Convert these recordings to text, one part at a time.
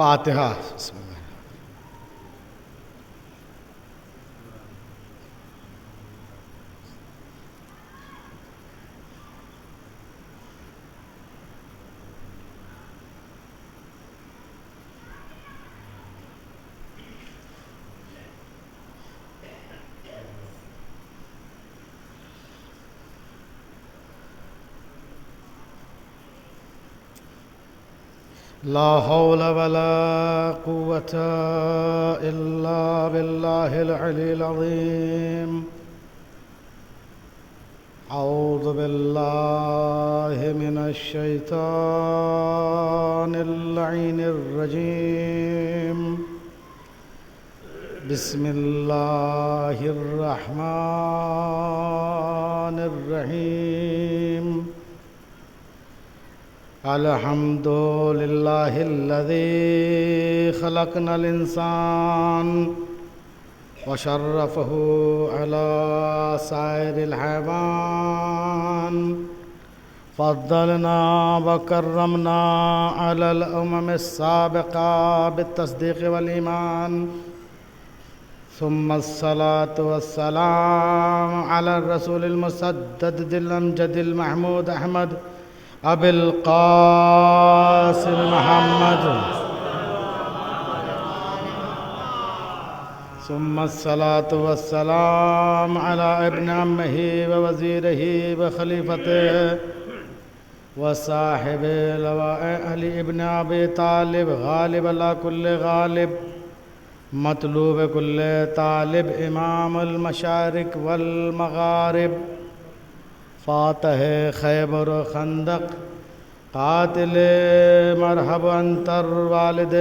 فاتحہ. بسم اللہ. لا حول ولا قوة إلا بالله العلي العظيم. أعوذ بالله من الشيطان اللعين الرجيم. بسم الله الرحمن الرحيم. الحمد لله الذي خلقنا الإنسان وشرفه على سائر الحيوان. فضلنا وكرمنا على الأمم السابقة بالتصديق والإيمان. ثم الصلاة والسلام على الرسول المسدد الأمجد المحمود أحمد أبي القاسم محمد. ثم الصلاة والسلام على ابن عمه ووزيره وخليفته وصاحب لواء أهل ابن أبي طالب. غالب على كل غالب، مطلوب كل طالب، إمام المشارق والمغارب، فاتح خیبر و خندق، قاتل مرحب انتر، والد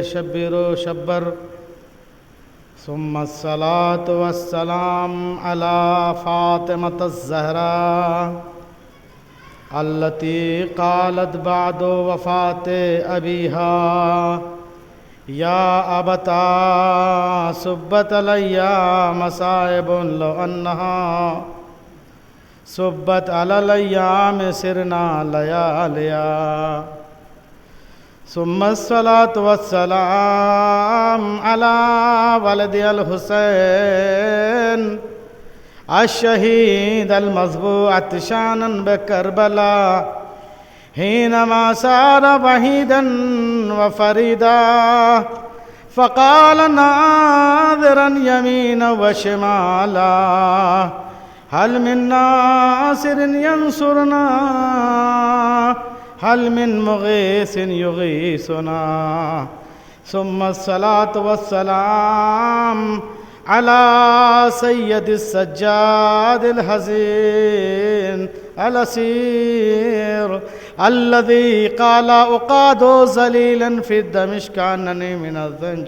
شبیر و شبر. ثم الصلاة والسلام على فاطمة الزهراء التي قالت بعد وفاة أبيها: يا أبتا سبت علي مصائب لو أنها سبت على الأيام سرنا لياليا. ثم الصلاة والسلام على ولدي الحسين الشهيد المذبوح عطشانا بكربلاء حينما سار وحيدا وفريدا فقال ناظرا يمينا وشمالا: هل من ناصر ينصرنا؟ هل من مغيث يغيثنا؟ ثم الصلاة والسلام على سيد السجاد الحزين الأسير الذي قال: أقاد ذليلا في دمشق أنني من الذنج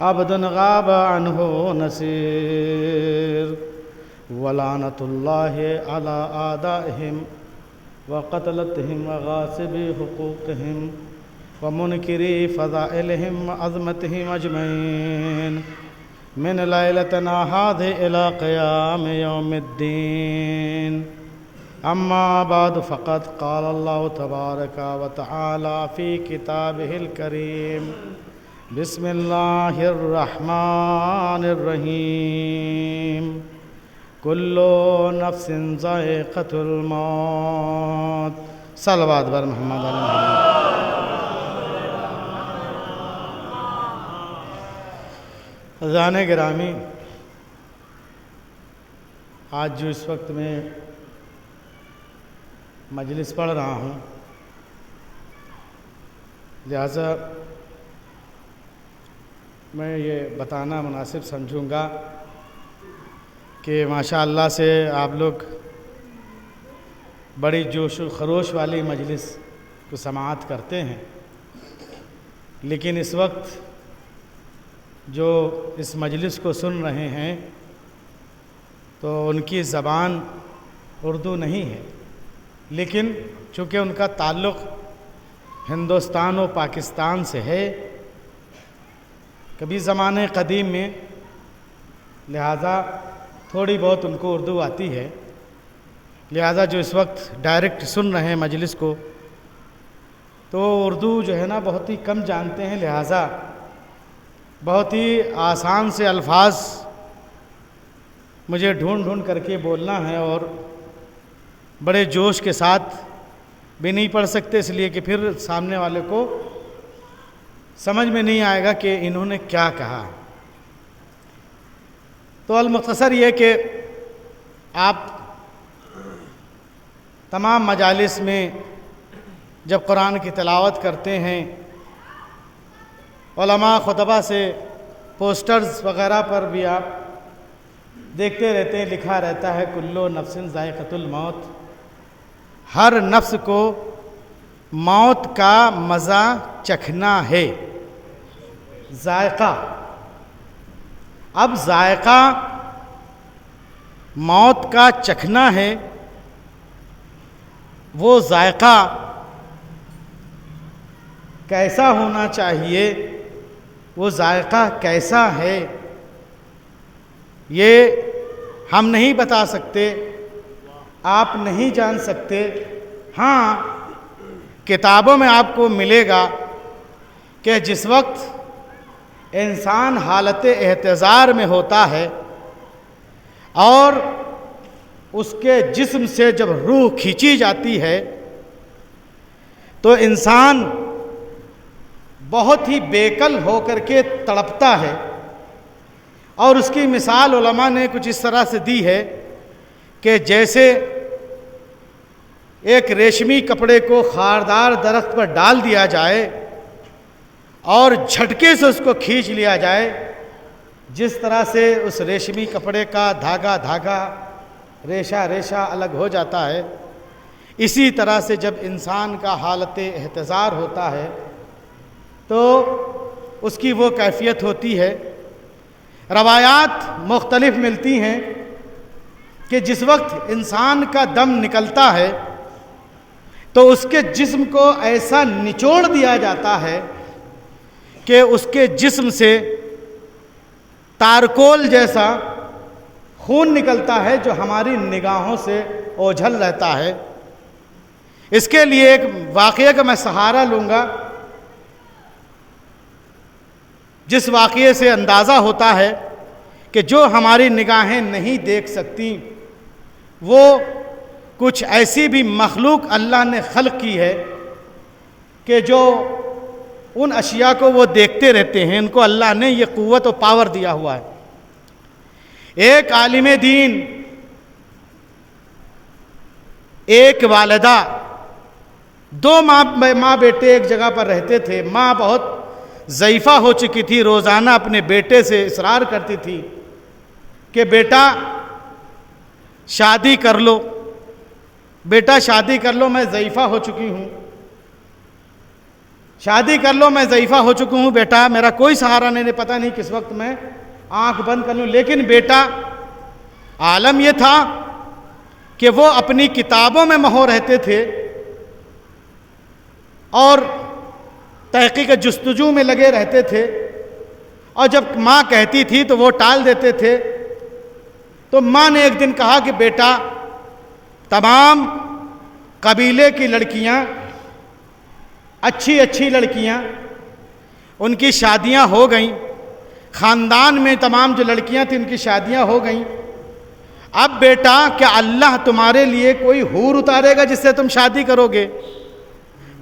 عبد غاب عنه نسير. ولعنة الله على أعدائهم وقتلتهم وغاصبي حقوقهم ومنكري فضائلهم وعظمتهم أجمعين من ليلتنا هذه إلى قيام يوم الدين. أما بعد، فقد قال الله تبارك وتعالى في كتابه الكريم: بسم الله الرحمن الرحيم. كل نفس ذائقة الموت. صلوات بر محمد علیہ محمد. اذان گرامی، آج جو اس وقت میں مجلس پڑھ رہا ہوں، لہذا میں یہ بتانا مناسب سمجھوں گا کہ ماشاء اللہ سے آپ لوگ بڑی جوش و خروش والی مجلس کو سماعت کرتے ہیں، لیکن اس وقت جو اس مجلس کو سن رہے ہیں تو ان کی زبان اردو نہیں ہے، لیکن چونکہ ان کا تعلق ہندوستان و پاکستان سے ہے، کبھی زمانے قدیم میں، لہذا تھوڑی بہت ان کو اردو آتی ہے. لہذا جو اس وقت ڈائریکٹ سن رہے ہیں مجلس کو، تو اردو جو ہے نا بہت ہی کم جانتے ہیں، لہٰذا بہت ہی آسان سے الفاظ مجھے ڈھونڈ کر کے بولنا ہے، اور بڑے جوش کے ساتھ بھی نہیں پڑھ سکتے، اس لیے کہ پھر سامنے والے کو سمجھ میں نہیں آئے گا کہ انہوں نے کیا کہا۔ تو المختصر یہ کہ آپ تمام مجالس میں جب قرآن کی تلاوت کرتے ہیں، علماء خطبہ سے پوسٹرز وغیرہ پر بھی آپ دیکھتے رہتے ہیں، لکھا رہتا ہے کلو نفس ذائقۃ الموت، ہر نفس کو موت کا مزہ چکھنا ہے۔ ذائقہ، اب ذائقہ موت کا چکھنا ہے، وہ ذائقہ کیسا ہونا چاہیے، وہ ذائقہ کیسا ہے، یہ ہم نہیں بتا سکتے، آپ نہیں جان سکتے۔ ہاں، کتابوں میں آپ کو ملے گا کہ جس وقت انسان حالت احتضار میں ہوتا ہے اور اس کے جسم سے جب روح کھینچی جاتی ہے تو انسان بہت ہی بےکل ہو کر کے تڑپتا ہے، اور اس کی مثال علماء نے کچھ اس طرح سے دی ہے کہ جیسے ایک ریشمی کپڑے کو خاردار درخت پر ڈال دیا جائے اور جھٹکے سے اس کو کھینچ لیا جائے، جس طرح سے اس ریشمی کپڑے کا دھاگا ریشہ الگ ہو جاتا ہے، اسی طرح سے جب انسان کا حالت احتضار ہوتا ہے تو اس کی وہ کیفیت ہوتی ہے۔ روایات مختلف ملتی ہیں کہ جس وقت انسان کا دم نکلتا ہے تو اس کے جسم کو ایسا نچوڑ دیا جاتا ہے کہ اس کے جسم سے تارکول جیسا خون نکلتا ہے جو ہماری نگاہوں سے اوجھل رہتا ہے۔ اس کے لیے ایک واقعے کا میں سہارا لوں گا، جس واقعے سے اندازہ ہوتا ہے کہ جو ہماری نگاہیں نہیں دیکھ سکتی وہ کچھ ایسی بھی مخلوق اللہ نے خلق کی ہے کہ جو ان اشیاء کو وہ دیکھتے رہتے ہیں، ان کو اللہ نے یہ قوت و پاور دیا ہوا ہے۔ ایک عالم دین، ایک والدہ، دو ماں بیٹے ایک جگہ پر رہتے تھے۔ ماں بہت ضعیفہ ہو چکی تھی، روزانہ اپنے بیٹے سے اصرار کرتی تھی کہ بیٹا شادی کر لو، بیٹا شادی کر لو، میں ضعیفہ ہو چکی ہوں، شادی کر لو، میں ضعیفہ ہو چکی ہوں، بیٹا میرا کوئی سہارا نہیں، پتہ نہیں کس وقت میں آنکھ بند کر لوں۔ لیکن بیٹا، عالم یہ تھا کہ وہ اپنی کتابوں میں مہو رہتے تھے اور تحقیق جستجو میں لگے رہتے تھے، اور جب ماں کہتی تھی تو وہ ٹال دیتے تھے۔ تو ماں نے ایک دن کہا کہ بیٹا، تمام قبیلے کی لڑکیاں، اچھی لڑکیاں، ان کی شادیاں ہو گئیں، خاندان میں تمام جو لڑکیاں تھیں ان کی شادیاں ہو گئیں، اب بیٹا کیا اللہ تمہارے لیے کوئی حور اتارے گا جس سے تم شادی کرو گے؟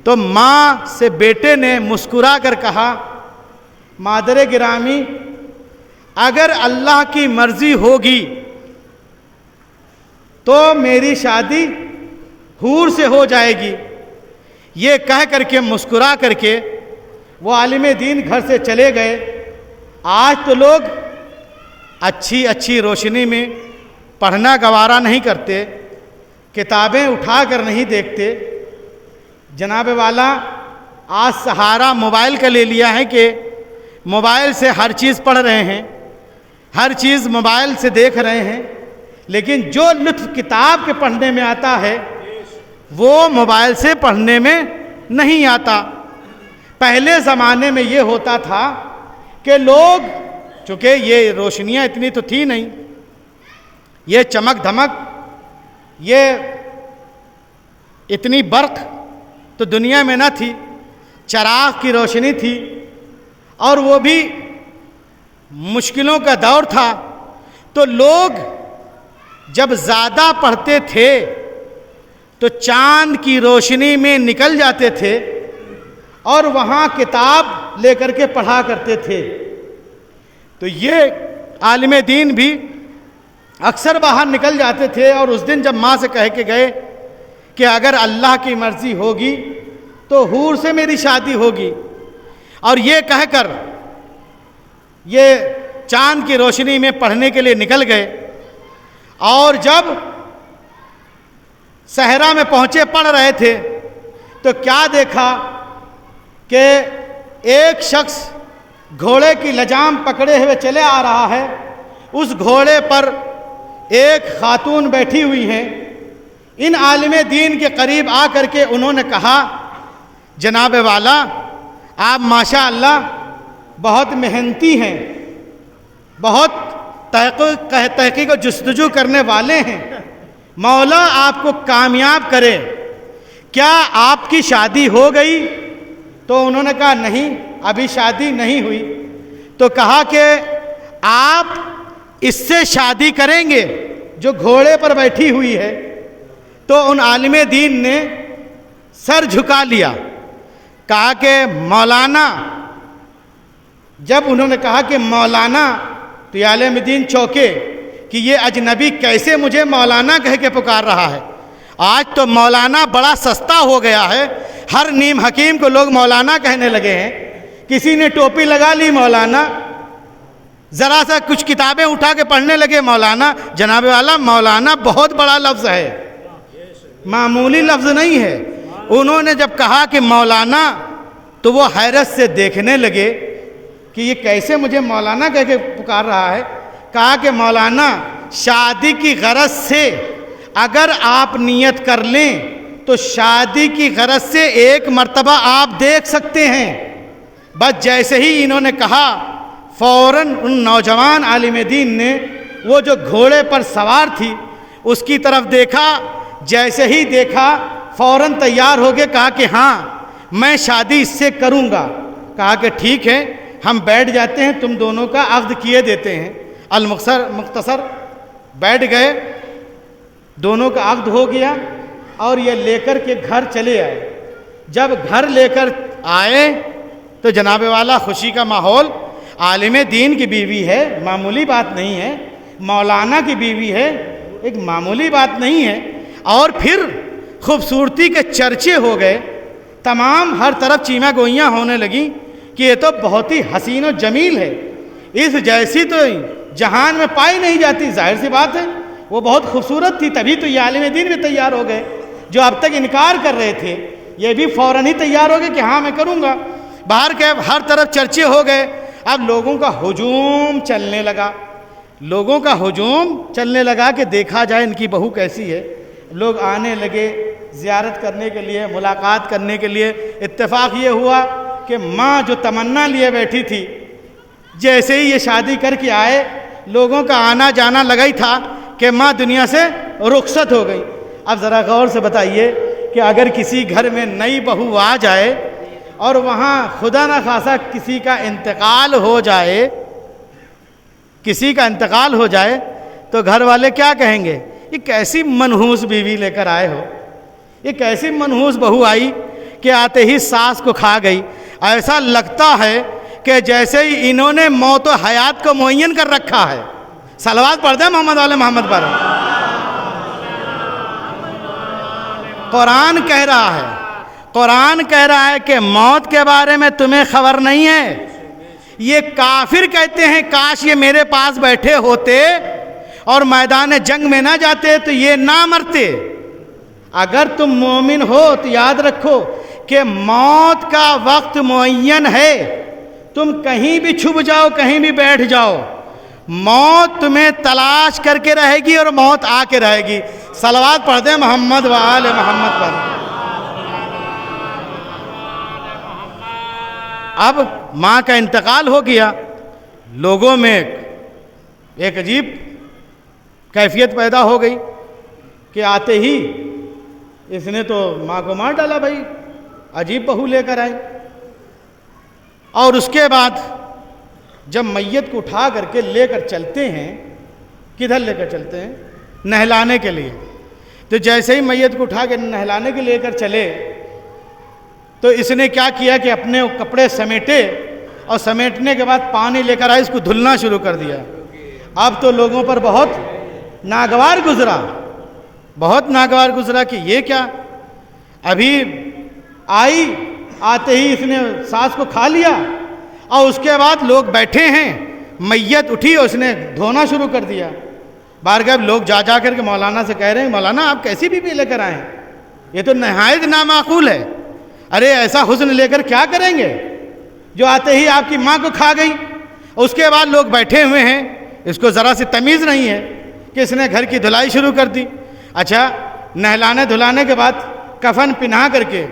تو ماں سے بیٹے نے مسکرا کر کہا، مادر گرامی، اگر اللہ کی مرضی ہوگی تو میری شادی حور سے ہو جائے گی۔ یہ کہہ کر کے مسکرا کر کے وہ عالم دین گھر سے چلے گئے۔ آج تو لوگ اچھی روشنی میں پڑھنا گوارا نہیں کرتے، کتابیں اٹھا کر نہیں دیکھتے۔ جناب والا، آج سہارا موبائل کا لے لیا ہے کہ موبائل سے ہر چیز پڑھ رہے ہیں، ہر چیز موبائل سے دیکھ رہے ہیں، لیکن جو لطف کتاب کے پڑھنے میں آتا ہے وہ موبائل سے پڑھنے میں نہیں آتا۔ پہلے زمانے میں یہ ہوتا تھا کہ لوگ، چونکہ یہ روشنیاں اتنی تو تھی نہیں، یہ چمک دھمک، یہ اتنی برق تو دنیا میں نہ تھی، چراغ کی روشنی تھی اور وہ بھی مشکلوں کا دور تھا، تو لوگ جب زیادہ پڑھتے تھے تو چاند کی روشنی میں نکل جاتے تھے اور وہاں کتاب لے کر کے پڑھا کرتے تھے۔ تو یہ عالم دین بھی اکثر باہر نکل جاتے تھے، اور اس دن جب ماں سے کہہ کے گئے کہ اگر اللہ کی مرضی ہوگی تو حور سے میری شادی ہوگی، اور یہ کہہ کر یہ چاند کی روشنی میں پڑھنے کے لیے نکل گئے، اور جب صحرا میں پہنچے پڑھ رہے تھے تو کیا دیکھا کہ ایک شخص گھوڑے کی لجام پکڑے ہوئے چلے آ رہا ہے، اس گھوڑے پر ایک خاتون بیٹھی ہوئی ہیں۔ ان عالم دین کے قریب آ کر کے انہوں نے کہا، جناب والا آپ ماشاء اللہ بہت محنتی ہیں، بہت تحقیق و جستجو کرنے والے ہیں، مولا آپ کو کامیاب کرے، کیا آپ کی شادی ہو گئی؟ تو انہوں نے کہا نہیں، ابھی شادی نہیں ہوئی۔ تو کہا کہ آپ اس سے شادی کریں گے جو گھوڑے پر بیٹھی ہوئی ہے؟ تو ان عالم دین نے سر جھکا لیا، کہا کہ مولانا، جب انہوں نے کہا کہ مولانا تو یہ عالم دین چوکے کہ یہ اجنبی کیسے مجھے مولانا کہہ کے پکار رہا ہے۔ آج تو مولانا بڑا سستا ہو گیا ہے، ہر نیم حکیم کو لوگ مولانا کہنے لگے ہیں۔ کسی نے ٹوپی لگا لی مولانا، ذرا سا کچھ کتابیں اٹھا کے پڑھنے لگے مولانا۔ جناب والا مولانا بہت بڑا لفظ ہے، معمولی لفظ نہیں ہے۔ انہوں نے جب کہا کہ مولانا تو وہ حیرت سے دیکھنے لگے کہ یہ کیسے مجھے مولانا کہہ کے پکار رہا ہے۔ کہا کہ مولانا شادی کی غرض سے اگر آپ نیت کر لیں تو شادی کی غرض سے ایک مرتبہ آپ دیکھ سکتے ہیں۔ بس جیسے ہی انہوں نے کہا، فوراً ان نوجوان عالم دین نے وہ جو گھوڑے پر سوار تھی اس کی طرف دیکھا، جیسے ہی دیکھا فوراً تیار ہو گئے، کہا کہ ہاں میں شادی اس سے کروں گا۔ کہا کہ ٹھیک ہے، ہم بیٹھ جاتے ہیں، تم دونوں کا عقد کیے دیتے ہیں۔ مختصر بیٹھ گئے، دونوں کا عقد ہو گیا، اور یہ لے کر کے گھر چلے آئے۔ جب گھر لے کر آئے تو جناب والا خوشی کا ماحول، عالم دین کی بیوی ہے، معمولی بات نہیں ہے، مولانا کی بیوی ہے، ایک معمولی بات نہیں ہے۔ اور پھر خوبصورتی کے چرچے ہو گئے، تمام ہر طرف چیمہ گوئیاں ہونے لگیں کہ یہ تو بہت ہی حسین و جمیل ہے، اس جیسی تو جہان میں پائی نہیں جاتی۔ ظاہر سی بات ہے وہ بہت خوبصورت تھی، تبھی تو یہ عالم دین بھی تیار ہو گئے۔ جو اب تک انکار کر رہے تھے یہ بھی فوراً ہی تیار ہو گئے کہ ہاں میں کروں گا۔ باہر کے ہر طرف چرچے ہو گئے، اب لوگوں کا ہجوم چلنے لگا، لوگوں کا ہجوم چلنے لگا کہ دیکھا جائے ان کی بہو کیسی ہے۔ لوگ آنے لگے زیارت کرنے کے لیے، ملاقات کرنے کے لیے۔ اتفاق یہ ہوا کہ ماں جو تمنا لیے بیٹھی تھی، جیسے ہی یہ شادی کر کے آئے، لوگوں کا آنا جانا لگا ہی تھا کہ ماں دنیا سے رخصت ہو گئی۔ اب ذرا غور سے بتائیے کہ اگر کسی گھر میں نئی بہو آ جائے اور وہاں خدا نہ خاصا کسی کا انتقال ہو جائے، کسی کا انتقال ہو جائے تو گھر والے کیا کہیں گے؟ یہ کیسی منحوس بیوی لے کر آئے ہو، یہ کیسی منحوس بہو آئی کہ آتے ہی ساس کو کھا گئی۔ ایسا لگتا ہے کہ جیسے ہی انہوں نے موت و حیات کو معین کر رکھا ہے۔ صلوات پڑھ دیں محمد والے محمد پر۔ قرآن کہہ رہا ہے، قرآن کہہ رہا ہے کہ موت کے بارے میں تمہیں خبر نہیں ہے۔ یہ کافر کہتے ہیں کاش یہ میرے پاس بیٹھے ہوتے اور میدان جنگ میں نہ جاتے تو یہ نہ مرتے۔ اگر تم مومن ہو تو یاد رکھو کہ موت کا وقت معین ہے، تم کہیں بھی چھپ جاؤ، کہیں بھی بیٹھ جاؤ، موت تمہیں تلاش کر کے رہے گی اور موت آ کے رہے گی۔ صلوات پڑھ دیں محمد و آل محمد پر۔ اب ماں کا انتقال ہو گیا، لوگوں میں ایک عجیب کیفیت پیدا ہو گئی کہ آتے ہی اس نے تو ماں کو مار ڈالا، بھائی عجیب بہو لے کر آئے۔ اور اس کے بعد جب میت کو اٹھا کر کے لے کر چلتے ہیں، کدھر لے کر چلتے ہیں؟ نہلانے کے لیے۔ تو جیسے ہی میت کو اٹھا کے نہلانے کے لے کر چلے تو اس نے کیا کیا کہ اپنے کپڑے سمیٹے، اور سمیٹنے کے بعد پانی لے کر آئے، اس کو دھلنا شروع کر دیا۔ اب تو لوگوں پر بہت ناگوار گزرا، بہت ناگوار گزرا کہ یہ کیا، ابھی آتے ہی اس نے سانس کو کھا لیا، اور اس کے بعد لوگ بیٹھے ہیں، میت اٹھی اور اس نے دھونا شروع کر دیا۔ بارگاہ لوگ جا کر کے مولانا سے کہہ رہے ہیں، مولانا آپ کیسی بیوی لے کر آئے ہیں، یہ تو نہایت نامعقول ہے، ارے ایسا حسن لے کر کیا کریں گے جو آتے ہی آپ کی ماں کو کھا گئی۔ اس کے بعد لوگ بیٹھے ہوئے ہیں، اس کو ذرا سی تمیز نہیں ہے کہ اس نے گھر کی دھلائی شروع کر دی۔ اچھا، نہلانے دھلانے کے بعد کفن پہنا کر کے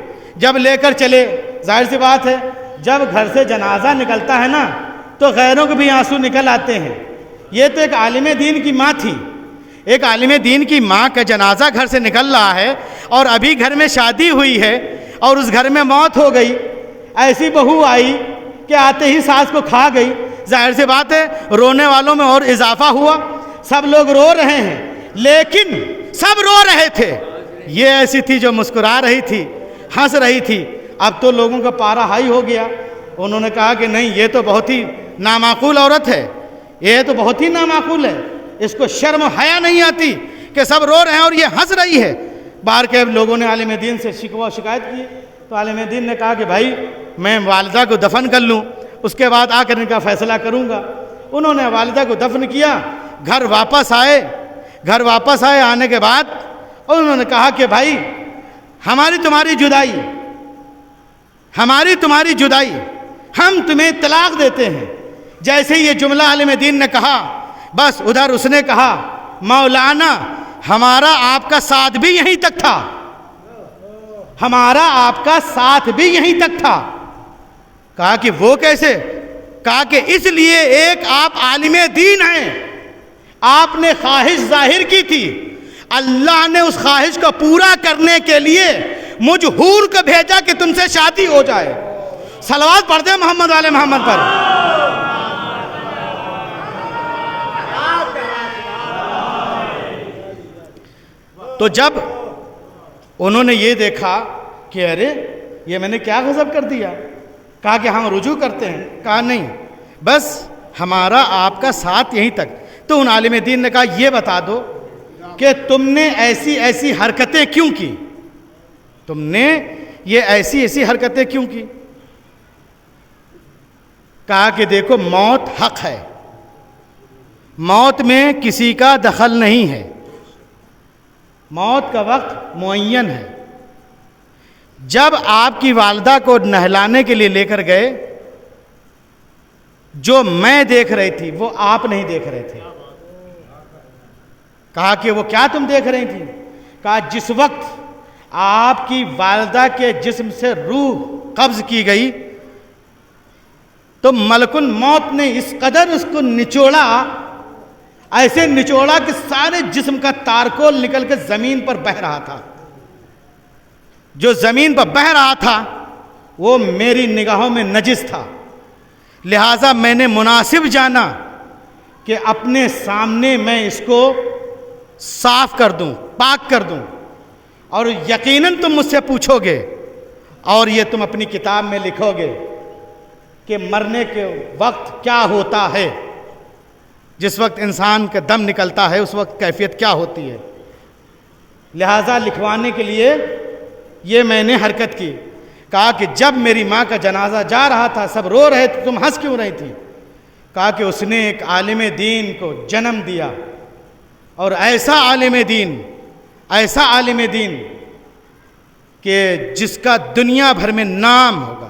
جب لے کر چلے، ظاہر سی بات ہے جب گھر سے جنازہ نکلتا ہے نا تو غیروں کو بھی آنسو نکل آتے ہیں۔ یہ تو ایک عالم دین کی ماں تھی، ایک عالم دین کی ماں کا جنازہ گھر سے نکل رہا ہے، اور ابھی گھر میں شادی ہوئی ہے اور اس گھر میں موت ہو گئی، ایسی بہو آئی کہ آتے ہی ساس کو کھا گئی۔ ظاہر سی بات ہے رونے والوں میں اور اضافہ ہوا، سب لوگ رو رہے ہیں، لیکن سب رو رہے تھے، یہ ایسی تھی جو مسکرا رہی تھی، ہنس رہی تھی۔ اب تو لوگوں کا پارا ہائی ہو گیا، انہوں نے کہا کہ نہیں، یہ تو بہت ہی نامعقول عورت ہے، یہ تو بہت ہی نامعقول ہے، اس کو شرم و حیا نہیں آتی کہ سب رو رہے ہیں اور یہ ہنس رہی ہے۔ باہر کے لوگوں نے عالم دین سے شکوہ شکایت کی، تو عالم دین نے کہا کہ بھائی میں والدہ کو دفن کر لوں، اس کے بعد آ کر ان کا فیصلہ کروں گا۔ انہوں نے والدہ کو دفن کیا، گھر واپس آئے، آنے کے بعد انہوں نے کہا کہ بھائی ہماری تمہاری جدائی، ہم تمہیں طلاق دیتے ہیں۔ جیسے یہ جملہ عالم دین نے کہا، بس ادھر اس نے کہا مولانا ہمارا آپ کا ساتھ بھی یہیں تک تھا، ہمارا آپ کا ساتھ بھی یہیں تک تھا۔ کہا کہ وہ کیسے؟ کہا کہ اس لیے ایک آپ عالم دین ہیں، آپ نے خواہش ظاہر کی تھی، اللہ نے اس خواہش کو پورا کرنے کے لیے مجھ حور کو بھیجا کہ تم سے شادی ہو جائے۔ صلوات پڑھ دیں محمد والے محمد پر۔ تو جب انہوں نے یہ دیکھا کہ ارے یہ میں نے کیا غضب کر دیا، کہا کہ ہم رجوع کرتے ہیں، کہا نہیں، بس ہمارا آپ کا ساتھ یہیں تک۔ تو ان عالم دین نے کہا یہ بتا دو کہ تم نے ایسی حرکتیں کیوں کی، تم نے یہ ایسی حرکتیں کیوں کی؟ کہا کہ دیکھو موت حق ہے، موت میں کسی کا دخل نہیں ہے، موت کا وقت معین ہے۔ جب آپ کی والدہ کو نہلانے کے لیے لے کر گئے، جو میں دیکھ رہی تھی وہ آپ نہیں دیکھ رہے تھے۔ کہا کہ وہ کیا تم دیکھ رہی تھی؟ کہا جس وقت آپ کی والدہ کے جسم سے روح قبض کی گئی تو ملک الموت نے اس قدر اس کو نچوڑا، ایسے نچوڑا کہ سارے جسم کا تارکول نکل کے زمین پر بہہ رہا تھا۔ جو زمین پر بہہ رہا تھا وہ میری نگاہوں میں نجس تھا، لہٰذا میں نے مناسب جانا کہ اپنے سامنے میں اس کو صاف کر دوں، پاک کر دوں، اور یقیناً تم مجھ سے پوچھو گے اور یہ تم اپنی کتاب میں لکھو گے کہ مرنے کے وقت کیا ہوتا ہے، جس وقت انسان کا دم نکلتا ہے اس وقت کیفیت کیا ہوتی ہے۔ لہٰذا لکھوانے کے لیے یہ میں نے حرکت کی۔ کہا کہ جب میری ماں کا جنازہ جا رہا تھا سب رو رہے تھے، تم ہنس کیوں رہی تھی؟ کہا کہ اس نے ایک عالم دین کو جنم دیا، اور ایسا عالم دین کہ جس کا دنیا بھر میں نام ہوگا،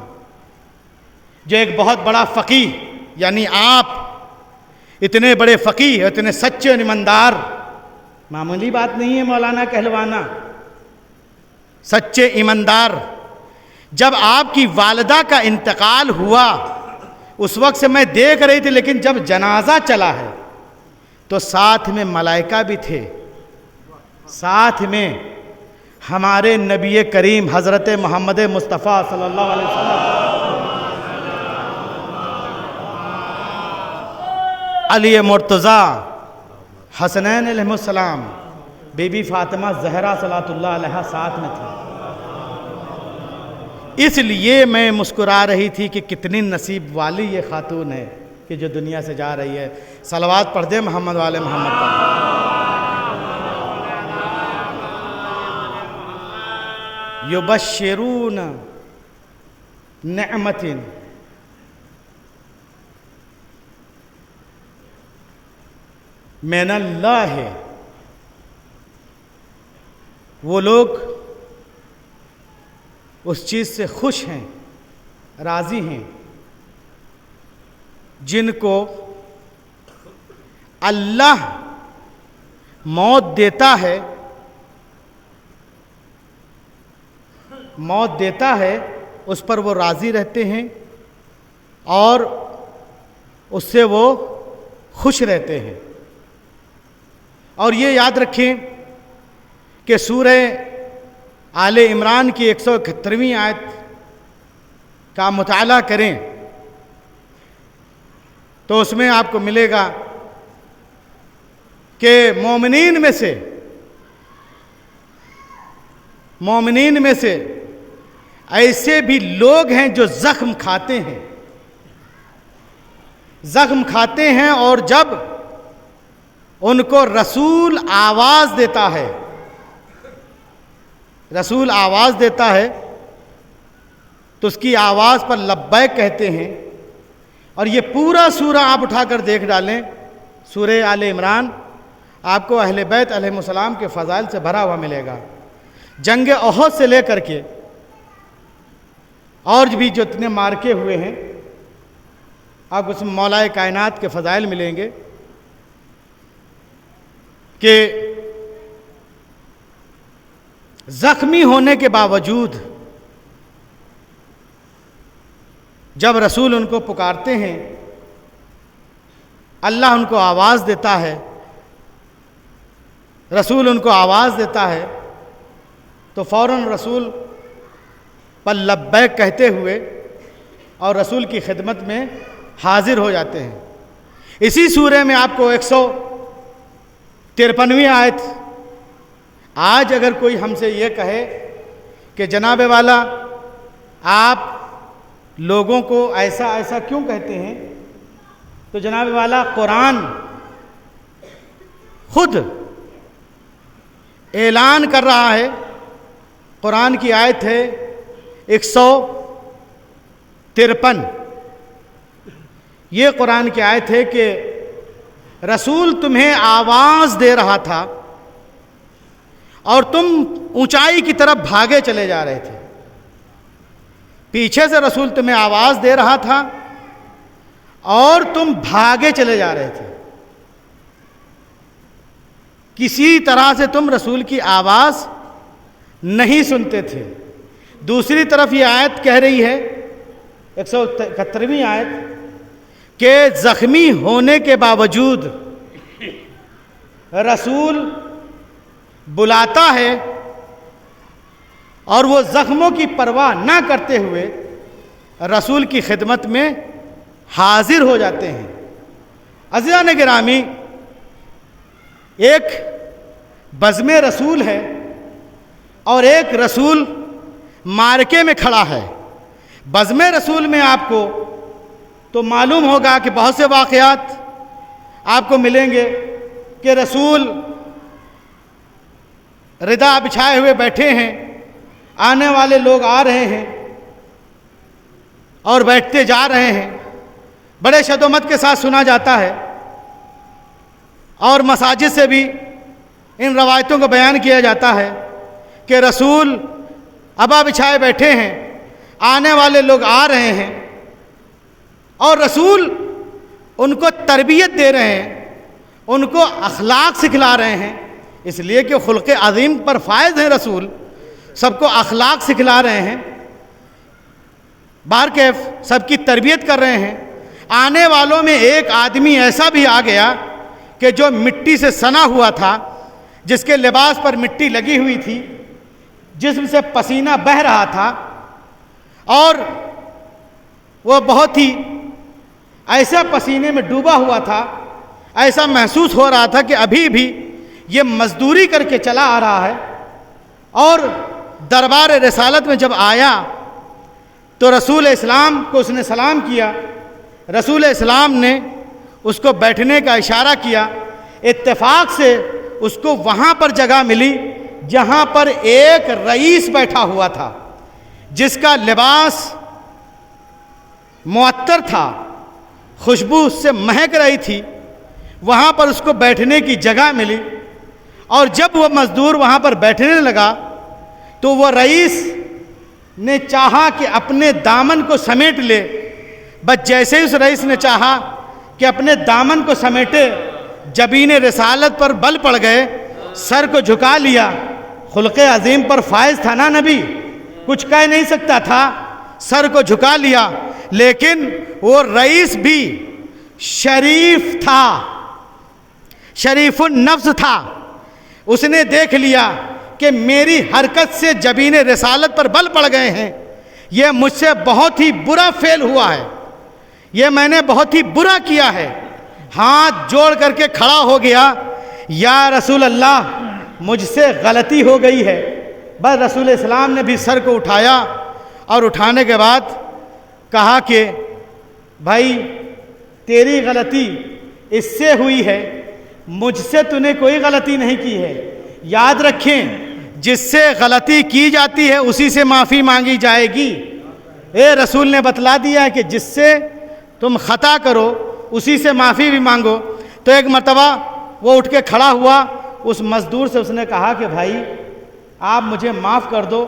جو ایک بہت بڑا فقیہ، یعنی آپ اتنے بڑے فقیہ، اتنے سچے اور ایماندار، معمولی بات نہیں ہے مولانا کہلوانا، سچے ایماندار۔ جب آپ کی والدہ کا انتقال ہوا اس وقت سے میں دیکھ رہی تھی، لیکن جب جنازہ چلا ہے تو ساتھ میں ملائکہ بھی تھے، ساتھ میں ہمارے نبی کریم حضرت محمد مصطفیٰ صلی اللہ علیہ وسلم، علی مرتضیٰ، حسنین علیہ السلام، بی بی فاطمہ زہرا صلوات اللہ علیہا ساتھ میں تھی۔ اس لیے میں مسکرا رہی تھی کہ کتنی نصیب والی یہ خاتون ہے کہ جو دنیا سے جا رہی ہے۔ صلوات پڑھ دے محمد والے محمد پر۔ یبشرون نعمت من اللہ، وہ لوگ اس چیز سے خوش ہیں، راضی ہیں، جن کو اللہ موت دیتا ہے، اس پر وہ راضی رہتے ہیں اور اس سے وہ خوش رہتے ہیں۔ اور یہ یاد رکھیں کہ سورہ آل عمران کی 171ویں آیت کا مطالعہ کریں تو اس میں آپ کو ملے گا کہ مومنین میں سے ایسے بھی لوگ ہیں جو زخم کھاتے ہیں اور جب ان کو رسول آواز دیتا ہے تو اس کی آواز پر لبیک کہتے ہیں۔ اور یہ پورا سورہ آپ اٹھا کر دیکھ ڈالیں، سورہ آل عمران آپ کو اہل بیت علیہ السلام کے فضائل سے بھرا ہوا ملے گا۔ جنگ احد سے لے کر کے اور بھی جو اتنے مارکے ہوئے ہیں آپ اس میں مولا کائنات کے فضائل ملیں گے کہ زخمی ہونے کے باوجود جب رسول ان کو پکارتے ہیں، اللہ ان کو آواز دیتا ہے، رسول ان کو آواز دیتا ہے تو فوراً رسول پر لبیک کہتے ہوئے اور رسول کی خدمت میں حاضر ہو جاتے ہیں۔ اسی سورہ میں آپ کو 153ویں آیت، آج اگر کوئی ہم سے یہ کہے کہ جناب والا آپ لوگوں کو ایسا کیوں کہتے ہیں، تو جناب والا قرآن خود اعلان کر رہا ہے۔ قرآن کی آیت ہے 153، یہ قرآن کی آیت ہے کہ رسول تمہیں آواز دے رہا تھا اور تم اونچائی کی طرف بھاگے چلے جا رہے تھے۔ پیچھے سے رسول تمہیں آواز دے رہا تھا اور تم بھاگے چلے جا رہے تھے، کسی طرح سے تم رسول کی آواز نہیں سنتے تھے۔ دوسری طرف یہ آیت کہہ رہی ہے 171ویں آیت کہ زخمی ہونے کے باوجود رسول بلاتا ہے اور وہ زخموں کی پرواہ نہ کرتے ہوئے رسول کی خدمت میں حاضر ہو جاتے ہیں۔ عزیزان گرامی، ایک بزم رسول ہے اور ایک رسول مارکے میں کھڑا ہے۔ بزم رسول میں آپ کو تو معلوم ہوگا کہ بہت سے واقعات آپ کو ملیں گے کہ رسول ردا بچھائے ہوئے بیٹھے ہیں، آنے والے لوگ آ رہے ہیں اور بیٹھتے جا رہے ہیں، بڑے شد و مت کے ساتھ سنا جاتا ہے۔ اور مساجد سے بھی ان روایتوں کو بیان کیا جاتا ہے کہ رسول ابا بچھائے بیٹھے ہیں، آنے والے لوگ آ رہے ہیں اور رسول ان کو تربیت دے رہے ہیں، ان کو اخلاق سکھلا رہے ہیں، اس لیے کہ خلق عظیم پر فائز ہیں رسول، سب کو اخلاق سکھلا رہے ہیں، بارکیف سب کی تربیت کر رہے ہیں۔ آنے والوں میں ایک آدمی ایسا بھی آ گیا کہ جو مٹی سے سنا ہوا تھا، جس کے لباس پر مٹی لگی ہوئی تھی، جسم سے پسینہ بہہ رہا تھا اور وہ بہت ہی ایسے پسینے میں ڈوبا ہوا تھا ایسا محسوس ہو رہا تھا کہ ابھی بھی یہ مزدوری کر کے چلا آ رہا ہے، اور دربار رسالت میں جب آیا تو رسول اسلام کو اس نے سلام کیا، رسول اسلام نے اس کو بیٹھنے کا اشارہ کیا، اتفاق سے اس کو وہاں پر جگہ ملی جہاں پر ایک رئیس بیٹھا ہوا تھا جس کا لباس معطر تھا، خوشبو اس سے مہک رہی تھی، وہاں پر اس کو بیٹھنے کی جگہ ملی، اور جب وہ مزدور وہاں پر بیٹھنے لگا تو وہ رئیس نے چاہا کہ اپنے دامن کو سمیٹ لے، بس جیسے ہی اس رئیس نے چاہا کہ اپنے دامن کو سمیٹے، جبین رسالت پر بل پڑ گئے، سر کو جھکا لیا۔ خلق عظیم پر فائز تھا نا نبی، کچھ کہہ نہیں سکتا تھا، سر کو جھکا لیا، لیکن وہ رئیس بھی شریف تھا، شریف النفس تھا۔ اس نے دیکھ لیا کہ میری حرکت سے جبین رسالت پر بل پڑ گئے ہیں، یہ مجھ سے بہت ہی برا فعل ہوا ہے، یہ میں نے بہت ہی برا کیا ہے۔ ہاتھ جوڑ کر کے کھڑا ہو گیا، یا رسول اللہ مجھ سے غلطی ہو گئی ہے۔ بس رسول اسلام نے بھی سر کو اٹھایا، اور اٹھانے کے بعد کہا کہ بھائی تیری غلطی اس سے ہوئی ہے، مجھ سے تو نے کوئی غلطی نہیں کی ہے۔ یاد رکھیں جس سے غلطی کی جاتی ہے اسی سے معافی مانگی جائے گی۔ رسول نے بتلا دیا ہے کہ جس سے تم خطا کرو اسی سے معافی بھی مانگو۔ تو ایک مرتبہ وہ اٹھ کے کھڑا ہوا، اس مزدور سے اس نے کہا کہ بھائی آپ مجھے معاف کر دو،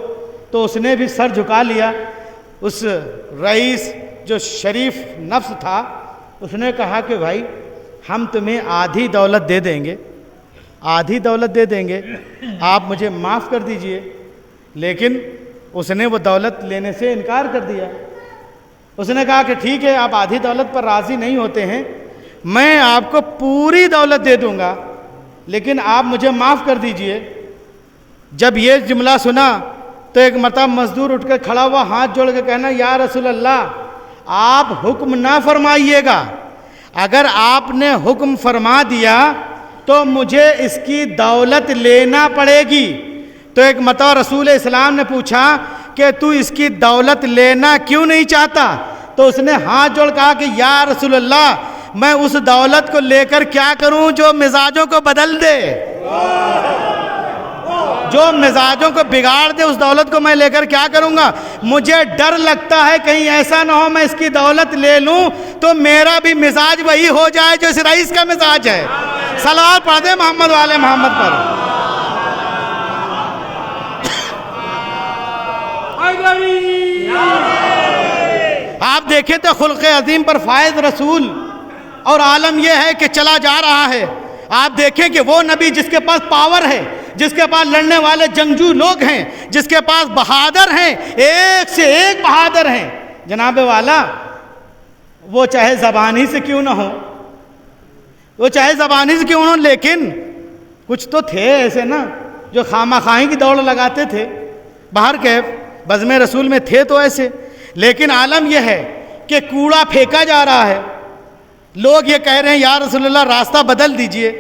تو اس نے بھی سر جھکا لیا۔ اس رئیس جو شریف نفس تھا اس نے کہا کہ بھائی ہم تمہیں آدھی دولت دے دیں گے، آدھی دولت دے دیں گے، آپ مجھے معاف کر دیجئے۔ لیکن اس نے وہ دولت لینے سے انکار کر دیا۔ اس نے کہا کہ ٹھیک ہے، آپ آدھی دولت پر راضی نہیں ہوتے ہیں، میں آپ کو پوری دولت دے دوں گا، لیکن آپ مجھے معاف کر دیجئے۔ جب یہ جملہ سنا تو ایک مرتبہ مزدور اٹھ کر کھڑا ہوا، ہاتھ جوڑ کے کہنا یا رسول اللہ آپ حکم نہ فرمائیے گا، اگر آپ نے حکم فرما دیا تو مجھے اس کی دولت لینا پڑے گی۔ تو ایک مرتبہ رسول اسلام نے پوچھا کہ تو اس کی دولت لینا کیوں نہیں چاہتا؟ تو اس نے ہاتھ جوڑ کہا کہ یا رسول اللہ میں اس دولت کو لے کر کیا کروں جو مزاجوں کو بدل دے، جو مزاجوں کو بگاڑ دے، اس دولت کو میں لے کر کیا کروں گا؟ مجھے ڈر لگتا ہے کہیں ایسا نہ ہو میں اس کی دولت لے لوں تو میرا بھی مزاج وہی ہو جائے جو اس رئیس کا مزاج ہے۔ صلوات پڑھ دے محمد والے محمد پر۔ آپ دیکھیں تو خلق عظیم پر فائز رسول، اور عالم یہ ہے کہ چلا جا رہا ہے۔ آپ دیکھیں کہ وہ نبی جس کے پاس پاور ہے، جس کے پاس لڑنے والے جنگجو لوگ ہیں، جس کے پاس بہادر ہیں، ایک سے ایک بہادر ہیں، جناب والا وہ چاہے زبانی سے کیوں نہ ہو، وہ چاہے زبانی سے کیوں نہ ہو، لیکن کچھ تو تھے ایسے نا جو خامہ خواہی کی دوڑ لگاتے تھے۔ باہر کیف بزم رسول میں تھے تو ایسے، لیکن عالم یہ ہے کہ کوڑا پھینکا جا رہا ہے، لوگ یہ کہہ رہے ہیں یا رسول اللہ راستہ بدل دیجئے۔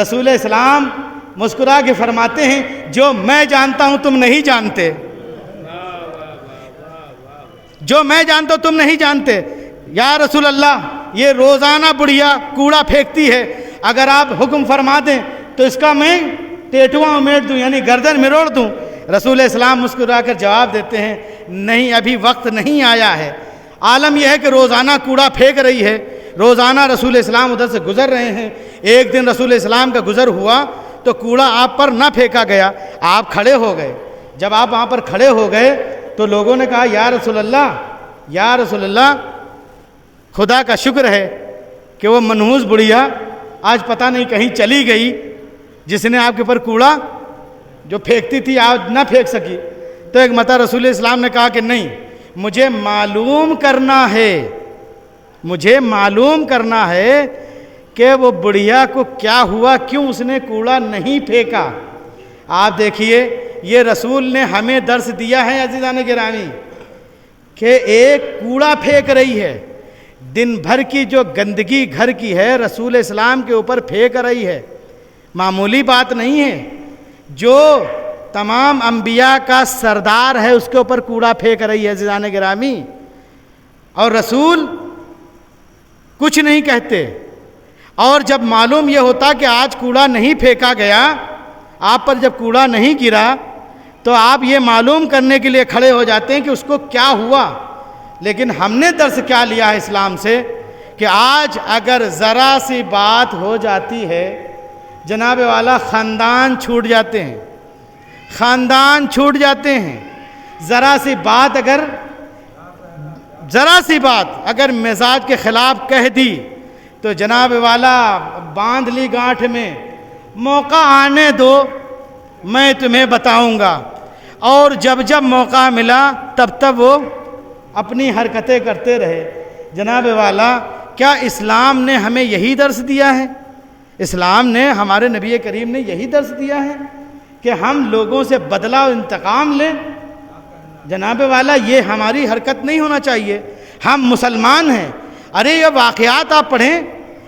رسول اسلام مسکرا کے فرماتے ہیں جو میں جانتا ہوں تم نہیں جانتے، جو میں جانتا ہوں تم نہیں جانتے۔ یا رسول اللہ یہ روزانہ بڑھیا کوڑا پھینکتی ہے، اگر آپ حکم فرما دیں تو اس کا میں ٹیٹواں امیٹ دوں، یعنی گردن مروڑ دوں۔ رسول اسلام مسکرا کر جواب دیتے ہیں نہیں، ابھی وقت نہیں آیا ہے۔ عالم یہ ہے کہ روزانہ کوڑا پھینک رہی ہے، روزانہ رسول اسلام ادھر سے گزر رہے ہیں۔ ایک دن رسول اسلام کا گزر ہوا تو کوڑا آپ پر نہ پھینکا گیا، آپ کھڑے ہو گئے۔ جب آپ وہاں پر کھڑے ہو گئے تو لوگوں نے کہا یا رسول اللہ، یا رسول اللہ خدا کا شکر ہے کہ وہ منحوس بڑھیا آج پتہ نہیں کہیں چلی گئی، جس نے آپ کے پر کوڑا جو پھینکتی تھی آج نہ پھینک سکی۔ تو ایک مرتبہ رسول اسلام نے کہا کہ نہیں، مجھے معلوم کرنا ہے، مجھے معلوم کرنا ہے کہ وہ بڑھیا کو کیا ہوا، کیوں اس نے کوڑا نہیں پھینکا۔ آپ دیکھیے یہ رسول نے ہمیں درس دیا ہے عزیزان گرامی کہ ایک کوڑا پھینک رہی ہے، دن بھر کی جو گندگی گھر کی ہے رسول اسلام کے اوپر پھینک رہی ہے، معمولی بات نہیں ہے۔ جو تمام انبیاء کا سردار ہے اس کے اوپر کوڑا پھینک رہی ہے عزیزان گرامی، اور رسول کچھ نہیں کہتے۔ اور جب معلوم یہ ہوتا کہ آج کوڑا نہیں پھینکا گیا، آپ پر جب کوڑا نہیں گرا، تو آپ یہ معلوم کرنے کے لیے کھڑے ہو جاتے ہیں کہ اس کو کیا ہوا۔ لیکن ہم نے درس کیا لیا ہے اسلام سے کہ آج اگر ذرا سی بات ہو جاتی ہے جناب والا خاندان چھوٹ جاتے ہیں، خاندان چھوٹ جاتے ہیں۔ ذرا سی بات اگر مزاج کے خلاف کہہ دی تو جناب والا باندھ لی گانٹھ میں، موقع آنے دو میں تمہیں بتاؤں گا۔ اور جب موقع ملا تب وہ اپنی حرکتیں کرتے رہے۔ جناب والا کیا اسلام نے ہمیں یہی درس دیا ہے؟ اسلام نے، ہمارے نبی کریم نے یہی درس دیا ہے کہ ہم لوگوں سے بدلہ و انتقام لیں؟ جناب والا یہ ہماری حرکت نہیں ہونا چاہیے۔ ہم مسلمان ہیں۔ ارے یہ واقعات آپ پڑھیں،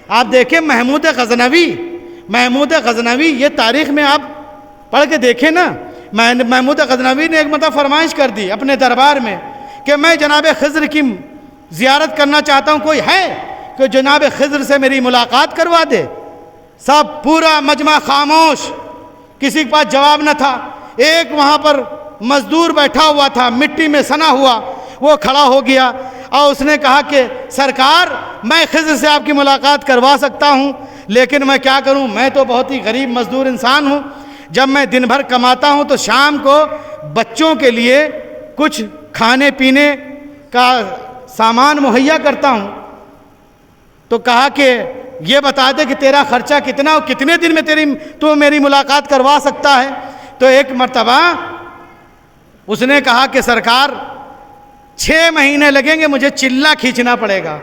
آپ دیکھیں محمود غزنوی، یہ تاریخ میں آپ پڑھ کے دیکھیں نا۔ محمود غزنوی نے ایک مرتبہ فرمائش کر دی اپنے دربار میں کہ میں جناب خضر کی زیارت کرنا چاہتا ہوں، کوئی ہے کہ جناب خضر سے میری ملاقات کروا دے؟ سب پورا مجمع خاموش، کسی کے پاس جواب نہ تھا۔ ایک وہاں پر مزدور بیٹھا ہوا تھا، مٹی میں سنا ہوا، وہ کھڑا ہو گیا اور اس نے کہا کہ سرکار میں خضر سے آپ کی ملاقات کروا سکتا ہوں، لیکن میں کیا کروں، میں تو بہت ہی غریب مزدور انسان ہوں۔ جب میں دن بھر کماتا ہوں تو شام کو بچوں کے لیے کچھ کھانے پینے کا سامان مہیا کرتا ہوں۔ تو کہا کہ یہ بتا دے کہ تیرا خرچہ کتنا اور کتنے دن میں تو میری ملاقات کروا سکتا ہے؟ تو ایک مرتبہ اس نے کہا کہ سرکار 6 مہینے لگیں گے، مجھے چلہ کھینچنا پڑے گا،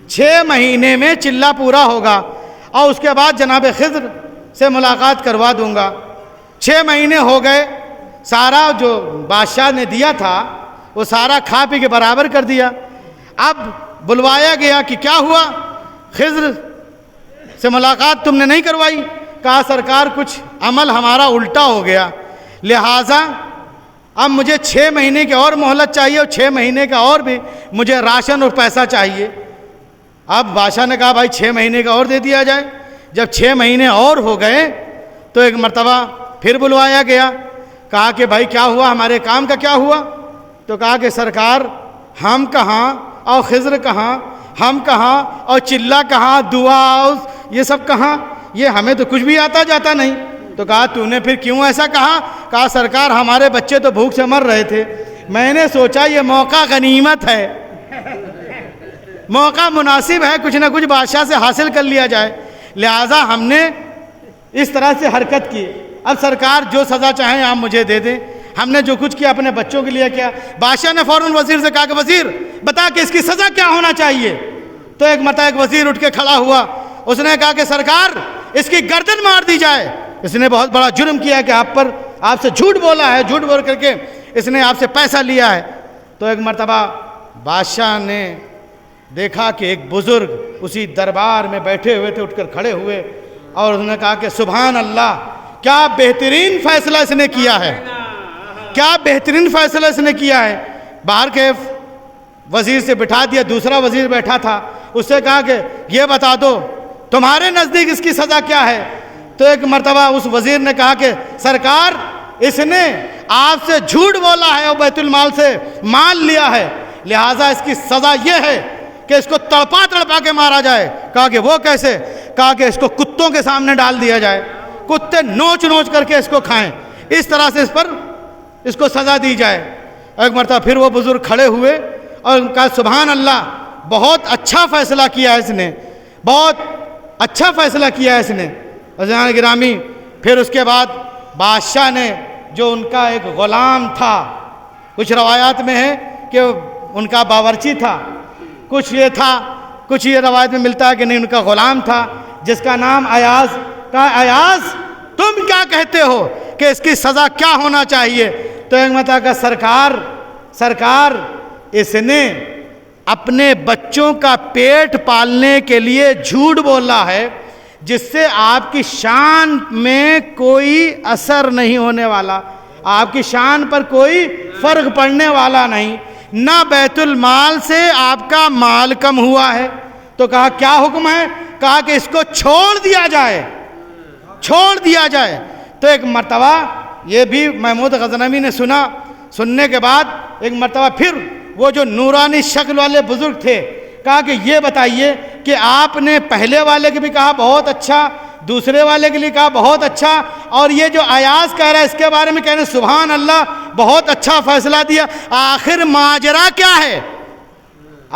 6 مہینے میں چلہ پورا ہوگا اور اس کے بعد جناب خضر سے ملاقات کروا دوں گا۔ 6 مہینے ہو گئے، سارا جو بادشاہ نے دیا تھا وہ سارا کھا پی کے برابر کر دیا۔ اب بلوایا گیا کہ کیا ہوا، خضر سے ملاقات تم نے نہیں کروائی؟ کہا سرکار کچھ عمل ہمارا الٹا ہو گیا، لہٰذا اب مجھے 6 مہینے کی اور مہلت چاہیے اور 6 مہینے کا اور بھی مجھے راشن اور پیسہ چاہیے۔ اب بادشاہ نے کہا بھائی 6 مہینے کا اور دے دیا جائے۔ جب 6 مہینے اور ہو گئے تو ایک مرتبہ پھر بلوایا گیا، کہا کہ بھائی کیا ہوا، ہمارے کام کا کیا ہوا؟ تو کہا کہ سرکار ہم کہاں اور خضر کہاں، ہم کہاں اور چلہ کہاں، دعا یہ سب کہاں، یہ ہمیں تو کچھ بھی آتا جاتا نہیں۔ تو کہا تو نے پھر کیوں ایسا کہا؟ کہا سرکار ہمارے بچے تو بھوک سے مر رہے تھے، میں نے سوچا یہ موقع غنیمت ہے، موقع مناسب ہے، کچھ نہ کچھ بادشاہ سے حاصل کر لیا جائے، لہٰذا ہم نے اس طرح سے حرکت کی۔ اب سرکار جو سزا چاہیں آپ مجھے دے دیں، ہم نے جو کچھ کیا اپنے بچوں کے لیے کیا۔ بادشاہ نے فوراً وزیر سے کہا کہ وزیر بتا کہ اس کی سزا کیا ہونا چاہیے؟ تو ایک وزیر اٹھ کے کھڑا ہوا، اس نے کہا کہ سرکار اس کی گردن مار دی جائے، اس نے بہت بڑا جرم کیا ہے کہ آپ سے جھوٹ بولا ہے، جھوٹ بول کر کے اس نے آپ سے پیسہ لیا ہے۔ تو ایک مرتبہ بادشاہ نے دیکھا کہ ایک بزرگ اسی دربار میں بیٹھے ہوئے تھے، اٹھ کر کھڑے ہوئے اور انہوں نے کہا کہ سبحان اللہ، کیا بہترین فیصلہ اس نے کیا ہے، کیا بہترین فیصلہ اس نے کیا ہے۔ باہر کے وزیر سے بٹھا دیا، دوسرا وزیر بیٹھا تھا، اس سے کہا کہ یہ بتا دو تمہارے نزدیک اس کی سزا کیا ہے؟ تو ایک مرتبہ اس وزیر نے کہا کہ سرکار اس نے آپ سے جھوٹ بولا ہے اور بیت المال سے مال لیا ہے، لہٰذا اس کی سزا یہ ہے کہ اس کو تڑپا کے مارا جائے۔ کہا کہ وہ کیسے؟ کہا کہ اس کو کتوں کے سامنے ڈال دیا جائے، کتے نوچ کر کے اس کو کھائیں، اس طرح سے اس کو سزا دی جائے۔ ایک مرتبہ پھر وہ بزرگ کھڑے ہوئے اور کہا سبحان اللہ، بہت اچھا فیصلہ کیا ہے اس نے، بہت اچھا فیصلہ کیا ہے اس نے۔ عزیزان گرامی، پھر اس کے بعد بادشاہ نے جو ان کا ایک غلام تھا، کچھ روایات میں ہے کہ ان کا باورچی تھا، کچھ یہ روایت میں ملتا ہے کہ نہیں ان کا غلام تھا جس کا نام ایاز، کہا ایاز تم کیا کہتے ہو کہ اس کی سزا کیا ہونا چاہیے؟ تو ایک مرتبہ کہا سرکار اس نے اپنے بچوں کا پیٹ پالنے کے لیے جھوٹ بولا ہے جس سے آپ کی شان میں کوئی اثر نہیں ہونے والا، آپ کی شان پر کوئی فرق پڑنے والا نہیں، نہ بیت المال سے آپ کا مال کم ہوا ہے، تو کہا کیا حکم ہے؟ کہا کہ اس کو چھوڑ دیا جائے، چھوڑ دیا جائے۔ تو ایک مرتبہ یہ بھی محمود غزنوی نے سنا، سننے کے بعد ایک مرتبہ پھر وہ جو نورانی شکل والے بزرگ تھے کہا کہ یہ بتائیے کہ آپ نے پہلے والے کے بھی کہا بہت اچھا، دوسرے والے کے لیے کہا بہت اچھا، اور یہ جو ایاز کہہ رہا ہے اس کے بارے میں کہنے سبحان اللہ بہت اچھا فیصلہ دیا، آخر ماجرا کیا ہے؟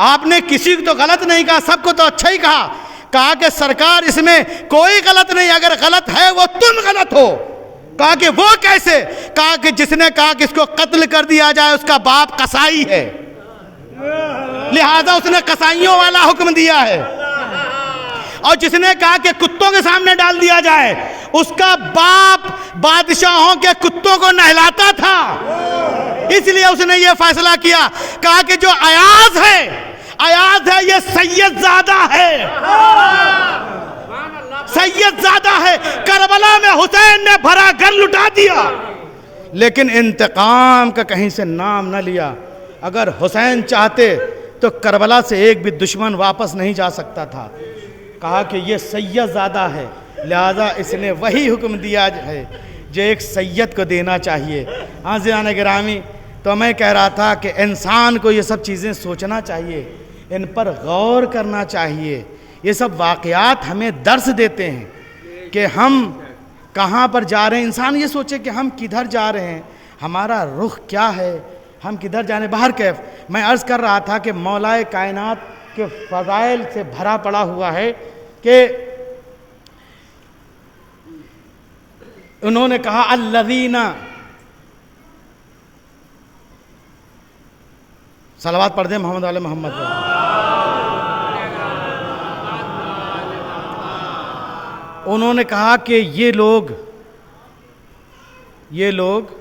آپ نے کسی کو تو غلط نہیں کہا، سب کو تو اچھا ہی کہا۔ کہا کہ سرکار اس میں کوئی غلط نہیں، اگر غلط ہے وہ تم غلط ہو۔ کہا کہ وہ کیسے؟ کہا کہ جس نے کہا کہ اس کو قتل کر دیا جائے اس کا باپ قصائی ہے، لہذا اس نے قصائیوں والا حکم دیا ہے، اور جس نے کہا کہ کتوں کے سامنے ڈال دیا جائے اس کا باپ بادشاہوں کے کتوں کو نہلاتا تھا، اس لیے اس نے یہ فیصلہ کیا۔ کہا کہ جو ایاز ہے یہ سید زادہ ہے، سید زادہ ہے، کربلا میں حسین نے بھرا گھر لٹا دیا لیکن انتقام کا کہیں سے نام نہ لیا۔ اگر حسین چاہتے تو کربلا سے ایک بھی دشمن واپس نہیں جا سکتا تھا۔ کہا کہ یہ سید زادہ ہے، لہذا اس نے وہی حکم دیا ہے جو ایک سید کو دینا چاہیے۔ عزیزان گرامی، تو میں کہہ رہا تھا کہ انسان کو یہ سب چیزیں سوچنا چاہیے، ان پر غور کرنا چاہیے۔ یہ سب واقعات ہمیں درس دیتے ہیں کہ ہم کہاں پر جا رہے ہیں۔ انسان یہ سوچے کہ ہم کدھر جا رہے ہیں، ہمارا رخ کیا ہے، ہم کدھر جانے۔ باہر کیف میں عرض کر رہا تھا کہ مولا کائنات کے فضائل سے بھرا پڑا ہوا ہے کہ انہوں نے کہا الذین، صلوات پڑھ دیں محمد علی محمد پر۔ انہوں نے کہا کہ یہ لوگ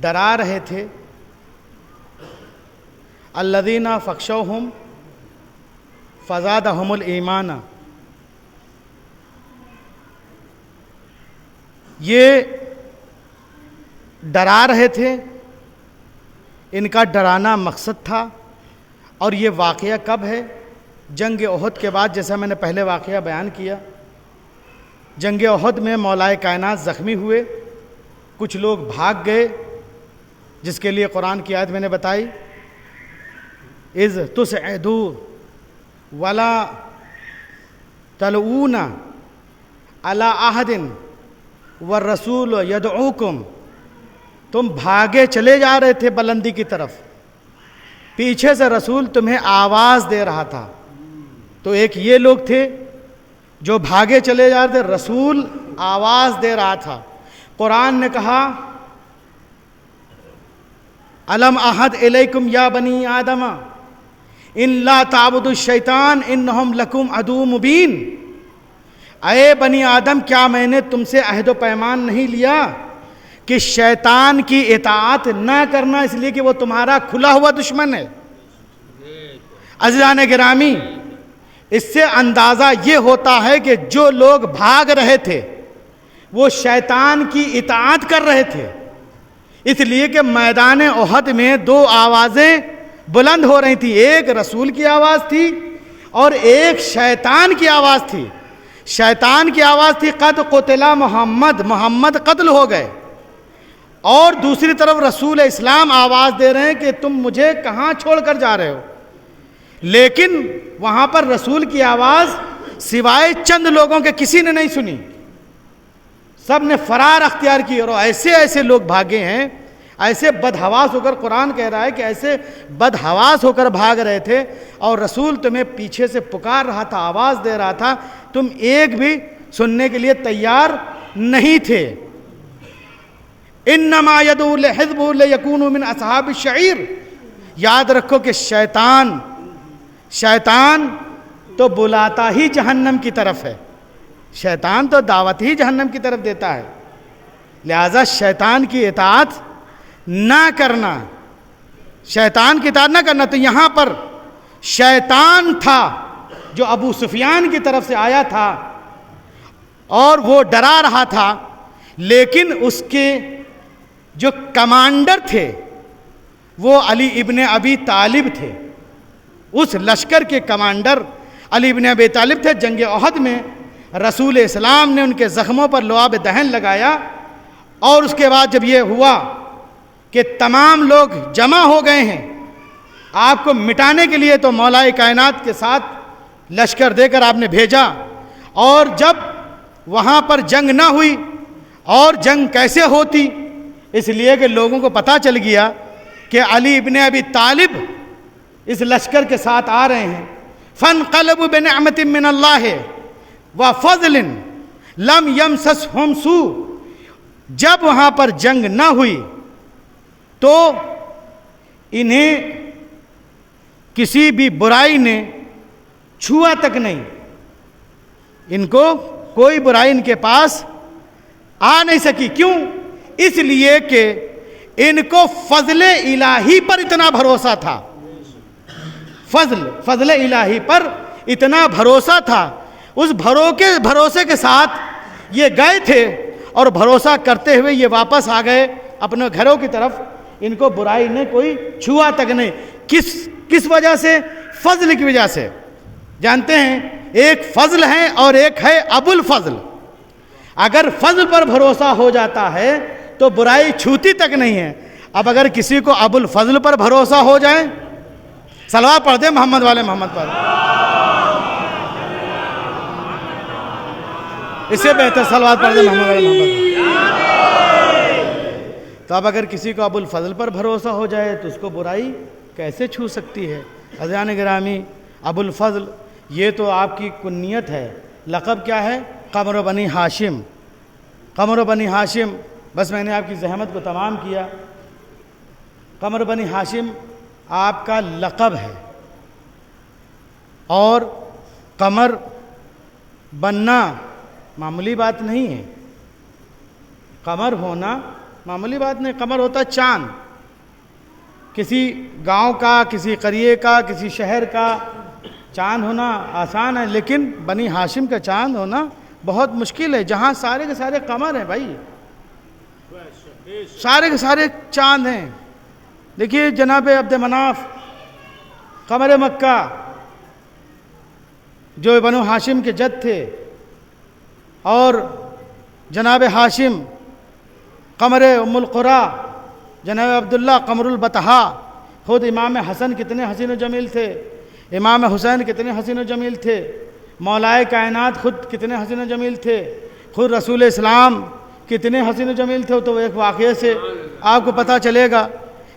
ڈرا رہے تھے، الذین فخشوہم فزادہم الایمان، یہ ڈرا رہے تھے، ان کا ڈرانا مقصد تھا۔ اور یہ واقعہ کب ہے؟ جنگ احد کے بعد، جیسا میں نے پہلے واقعہ بیان کیا۔ جنگ احد میں مولا کائنات زخمی ہوئے، کچھ لوگ بھاگ گئے، جس کے لیے قرآن کی آیت میں نے بتائی، اذ تسعدوا ولا تلؤون علی احد والرسول یدعوکم، تم بھاگے چلے جا رہے تھے بلندی کی طرف، پیچھے سے رسول تمہیں آواز دے رہا تھا۔ تو ایک یہ لوگ تھے جو بھاگے چلے جا رہے تھے، رسول آواز دے رہا تھا۔ قرآن نے کہا الم احد الیکم یا بنی آدم ان لا تعبدوا الشیطان انہم لکم عدو مبین، اے بنی آدم کیا میں نے تم سے عہد و پیمان نہیں لیا کہ شیطان کی اطاعت نہ کرنا، اس لیے کہ وہ تمہارا کھلا ہوا دشمن ہے۔ عزیزان گرامی، اس سے اندازہ یہ ہوتا ہے کہ جو لوگ بھاگ رہے تھے وہ شیطان کی اطاعت کر رہے تھے، اس لیے کہ میدان احد میں دو آوازیں بلند ہو رہی تھی، ایک رسول کی آواز تھی اور ایک شیطان کی آواز تھی۔ شیطان کی آواز تھی قد قتل محمد قتل ہو گئے، اور دوسری طرف رسول اسلام آواز دے رہے ہیں کہ تم مجھے کہاں چھوڑ کر جا رہے ہو۔ لیکن وہاں پر رسول کی آواز سوائے چند لوگوں کے کسی نے نہیں سنی، سب نے فرار اختیار کی، اور ایسے لوگ بھاگے ہیں، ایسے بدحواس ہو کر، قرآن کہہ رہا ہے کہ ایسے بدحواس ہو کر بھاگ رہے تھے، اور رسول تمہیں پیچھے سے پکار رہا تھا، آواز دے رہا تھا، تم ایک بھی سننے کے لیے تیار نہیں تھے۔ انما یدعو لحزبہ لیکونوا من اصحاب الشعیر، یاد رکھو کہ شیطان تو بلاتا ہی جہنم کی طرف ہے، شیطان تو دعوت ہی جہنم کی طرف دیتا ہے، لہذا شیطان کی اطاعت نہ کرنا، شیطان کی اطاعت نہ کرنا. تو یہاں پر شیطان تھا جو ابو سفیان کی طرف سے آیا تھا اور وہ ڈرا رہا تھا، لیکن اس کے جو کمانڈر تھے وہ علی ابن ابی طالب تھے. اس لشکر کے کمانڈر علی ابن ابی طالب تھے. جنگ احد میں رسول اسلام نے ان کے زخموں پر لعاب دہن لگایا، اور اس کے بعد جب یہ ہوا کہ تمام لوگ جمع ہو گئے ہیں آپ کو مٹانے کے لیے، تو مولا کائنات کے ساتھ لشکر دے کر آپ نے بھیجا. اور جب وہاں پر جنگ نہ ہوئی، اور جنگ کیسے ہوتی، اس لیے کہ لوگوں کو پتہ چل گیا کہ علی ابن ابی طالب اس لشکر کے ساتھ آ رہے ہیں. فانقلبوا بنعمت من اللہ وفضل لم یمسسہم سوء. جب وہاں پر جنگ نہ ہوئی تو انہیں کسی بھی برائی نے چھوا تک نہیں، ان کو کوئی برائی ان کے پاس آ نہیں سکی. کیوں؟ اس لیے کہ ان کو فضل الہی پر اتنا بھروسہ تھا. فضل الہی پر اتنا بھروسہ تھا. اس بھروسے کے ساتھ یہ گئے تھے، اور بھروسہ کرتے ہوئے یہ واپس آ گئے اپنے گھروں کی طرف. ان کو برائی نے کوئی چھوا تک نہیں. کس وجہ سے؟ فضل کی وجہ سے. جانتے ہیں ایک فضل ہے اور ایک ہے ابو الفضل. اگر فضل پر بھروسہ ہو جاتا ہے تو برائی چھوتی تک نہیں ہے. اب اگر کسی کو ابو الفضل پر بھروسہ ہو جائے، صلوات پڑھ دیں محمد والے محمد پر. اس سے بہتر صلوات پڑھ دیں محمد والے محمد پر. تو اب اگر کسی کو ابو الفضل پر بھروسہ ہو جائے تو اس کو برائی کیسے چھو سکتی ہے؟ عزیزان گرامی، ابو الفضل یہ تو آپ کی کنیت ہے. لقب کیا ہے؟ قمر بنی ہاشم. قمر بنی ہاشم، بس میں نے آپ کی زحمت کو تمام کیا. قمر بنی ہاشم آپ کا لقب ہے، اور قمر بننا معمولی بات نہیں ہے. قمر ہونا معمولی بات نہیں. قمر ہوتا چاند. کسی گاؤں کا، کسی قریے کا، کسی شہر کا چاند ہونا آسان ہے، لیکن بنی ہاشم کا چاند ہونا بہت مشکل ہے، جہاں سارے کے سارے قمر ہیں بھائی، سارے کے سارے چاند ہیں. دیکھیے جناب عبد مناف قمر مکہ جو بنو ہاشم کے جد تھے، اور جناب ہاشم قمر ام القرا، جناب عبداللہ قمر البطحا. خود امام حسن کتنے حسین و جمیل تھے، امام حسین کتنے حسین و جمیل تھے، مولائے کائنات خود کتنے حسین و جمیل تھے، خود رسول اسلام کتنے حسین و جمیل تھے. تو ایک واقعے سے آپ کو پتہ چلے گا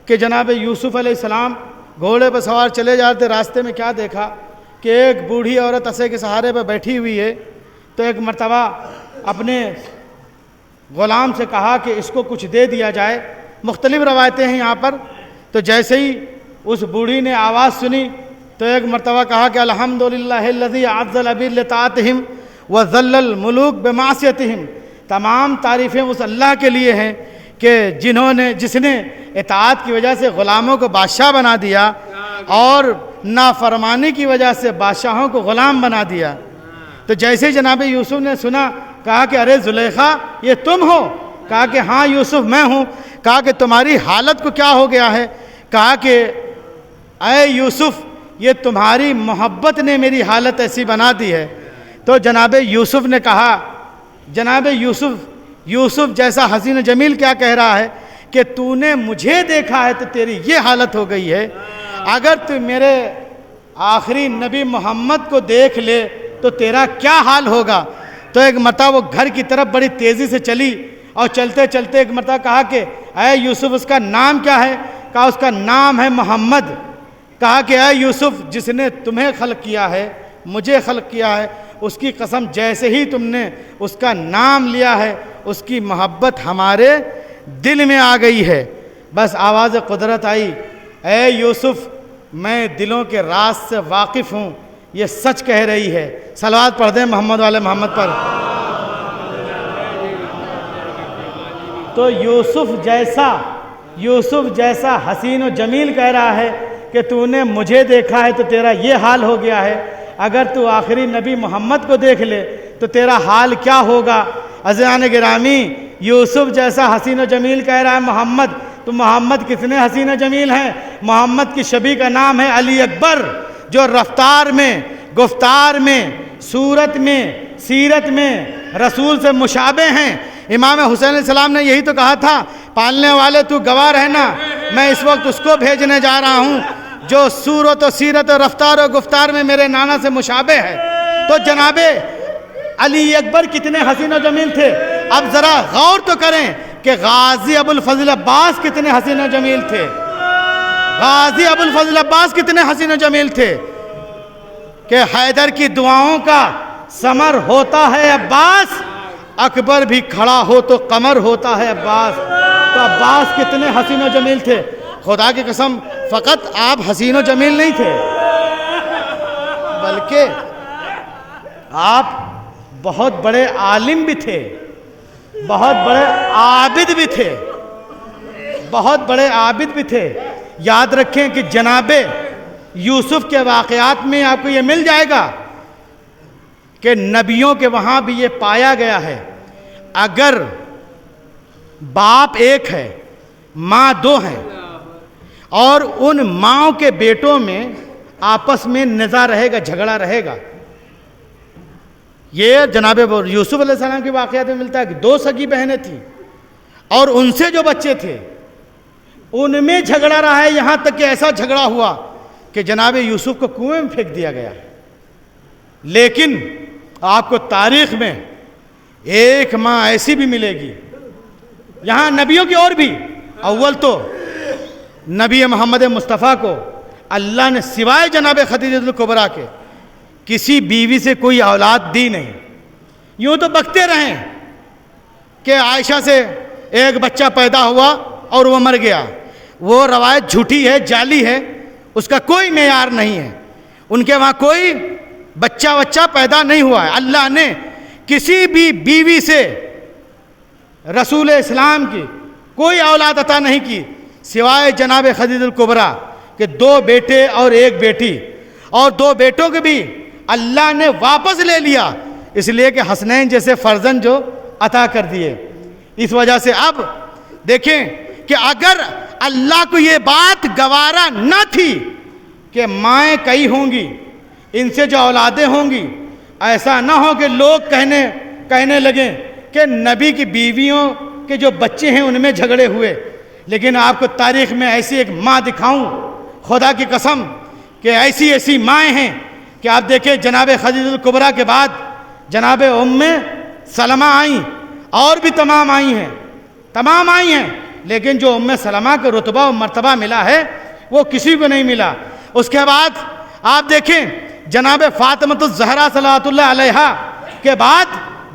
کہ جناب یوسف علیہ السلام گھوڑے پر سوار چلے جاتے، راستے میں کیا دیکھا کہ ایک بوڑھی عورت عصا کے سہارے پہ بیٹھی ہوئی ہے. تو ایک مرتبہ اپنے غلام سے کہا کہ اس کو کچھ دے دیا جائے. مختلف روایتیں ہیں یہاں پر. تو جیسے ہی اس بوڑھی نے آواز سنی تو ایک مرتبہ کہا کہ الحمدللہ الذی اعز العبید لطاعتہم وذل الملوک بمعصیتہم. تمام تعریفیں اس اللہ کے لیے ہیں کہ جس نے اطاعت کی وجہ سے غلاموں کو بادشاہ بنا دیا، اور نافرمانی کی وجہ سے بادشاہوں کو غلام بنا دیا. تو جیسے جناب یوسف نے سنا، کہا کہ ارے زلیخا یہ تم ہو؟ کہا کہ ہاں یوسف میں ہوں. کہا کہ تمہاری حالت کو کیا ہو گیا ہے؟ کہا کہ اے یوسف یہ تمہاری محبت نے میری حالت ایسی بنا دی ہے. تو جناب یوسف نے کہا، جناب یوسف جیسا حسین جمیل کیا کہہ رہا ہے کہ تو نے مجھے دیکھا ہے تو تیری یہ حالت ہو گئی ہے. اگر تو میرے آخری نبی محمد کو دیکھ لے تو تیرا کیا حال ہوگا. تو ایک مرتبہ وہ گھر کی طرف بڑی تیزی سے چلی، اور چلتے چلتے ایک مرتبہ کہا کہ اے یوسف اس کا نام کیا ہے؟ کہا اس کا نام ہے محمد. کہا کہ اے یوسف جس نے تمہیں خلق کیا ہے، مجھے خلق کیا ہے، اس کی قسم جیسے ہی تم نے اس کا نام لیا ہے اس کی محبت ہمارے دل میں آ گئی ہے. بس آواز قدرت آئی، اے یوسف میں دلوں کے راز سے واقف ہوں، یہ سچ کہہ رہی ہے. صلوات پڑھ دیں محمد والے محمد پر. تو یوسف جیسا یوسف جیسا حسین و جمیل کہہ رہا ہے کہ تو نے مجھے دیکھا ہے تو تیرا یہ حال ہو گیا ہے، اگر تو آخری نبی محمد کو دیکھ لے تو تیرا حال کیا ہوگا۔ عزیزان گرامی، یوسف جیسا حسین و جمیل کہہ رہا ہے محمد، تو محمد کتنے حسین و جمیل ہیں؟ محمد کی شبیہ کا نام ہے علی اکبر، جو رفتار میں، گفتار میں، صورت میں، سیرت میں رسول سے مشابہ ہیں۔ امام حسین علیہ السلام نے یہی تو کہا تھا، پالنے والے تو گواہ رہنا، میں اس وقت اس کو بھیجنے جا رہا ہوں جو صورت و سیرت و رفتار و گفتار میں میرے نانا سے مشابہ ہے۔ تو جناب علی اکبر کتنے حسین و جمیل تھے۔ اب ذرا غور تو کریں کہ غازی ابو الفضل عباس کتنے حسین و جمیل تھے۔ غازی ابو الفضل عباس کتنے حسین و جمیل تھے کہ حیدر کی دعاؤں کا ثمر ہوتا ہے عباس، اکبر بھی کھڑا ہو تو قمر ہوتا ہے عباس۔ تو عباس کتنے حسین و جمیل تھے۔ خدا کی قسم، فقط آپ حسین و جمیل نہیں تھے، بلکہ آپ بہت بڑے عالم بھی تھے، بہت بڑے عابد بھی تھے، بہت بڑے عابد بھی تھے۔ یاد رکھیں کہ جناب یوسف کے واقعات میں آپ کو یہ مل جائے گا کہ نبیوں کے وہاں بھی یہ پایا گیا ہے، اگر باپ ایک ہے، ماں دو ہیں، اور ان ماؤں کے بیٹوں میں آپس میں نزاع رہے گا، جھگڑا رہے گا۔ یہ جناب یوسف علیہ السلام کے واقعات میں ملتا ہے کہ دو سگی بہنیں تھیں اور ان سے جو بچے تھے ان میں جھگڑا رہا ہے، یہاں تک کہ ایسا جھگڑا ہوا کہ جناب یوسف کو کنویں میں پھینک دیا گیا۔ لیکن آپ کو تاریخ میں ایک ماں ایسی بھی ملے گی، یہاں نبیوں کی اور بھی، اول تو نبی محمد مصطفیٰ کو اللہ نے سوائے جناب خدیجہ الکبریٰ کے کسی بیوی سے کوئی اولاد دی نہیں۔ یوں تو بکتے رہیں کہ عائشہ سے ایک بچہ پیدا ہوا اور وہ مر گیا، وہ روایت جھوٹی ہے، جعلی ہے، اس کا کوئی معیار نہیں ہے، ان کے وہاں کوئی بچہ پیدا نہیں ہوا ہے۔ اللہ نے کسی بھی بیوی سے رسول اسلام کی کوئی اولاد عطا نہیں کی سوائے جناب خدیجہ الکبریٰ کہ دو بیٹے اور ایک بیٹی، اور دو بیٹوں کے بھی اللہ نے واپس لے لیا، اس لیے کہ حسنین جیسے فرزند جو عطا کر دیے۔ اس وجہ سے اب دیکھیں کہ اگر اللہ کو یہ بات گوارا نہ تھی کہ مائیں کئی ہوں گی، ان سے جو اولادیں ہوں گی، ایسا نہ ہو کہ لوگ کہنے لگیں کہ نبی کی بیویوں کے جو بچے ہیں ان میں جھگڑے ہوئے۔ لیکن آپ کو تاریخ میں ایسی ایک ماں دکھاؤں، خدا کی قسم کہ ایسی مائیں ہیں کہ آپ دیکھیں جناب خدیجہ الکبریٰ کے بعد جناب ام سلمہ آئیں، اور بھی تمام آئی ہیں، لیکن جو ام سلمہ کو رتبہ و مرتبہ ملا ہے وہ کسی کو نہیں ملا۔ اس کے بعد آپ دیکھیں جناب فاطمۃ الزہرا صلوات اللہ علیہا کے بعد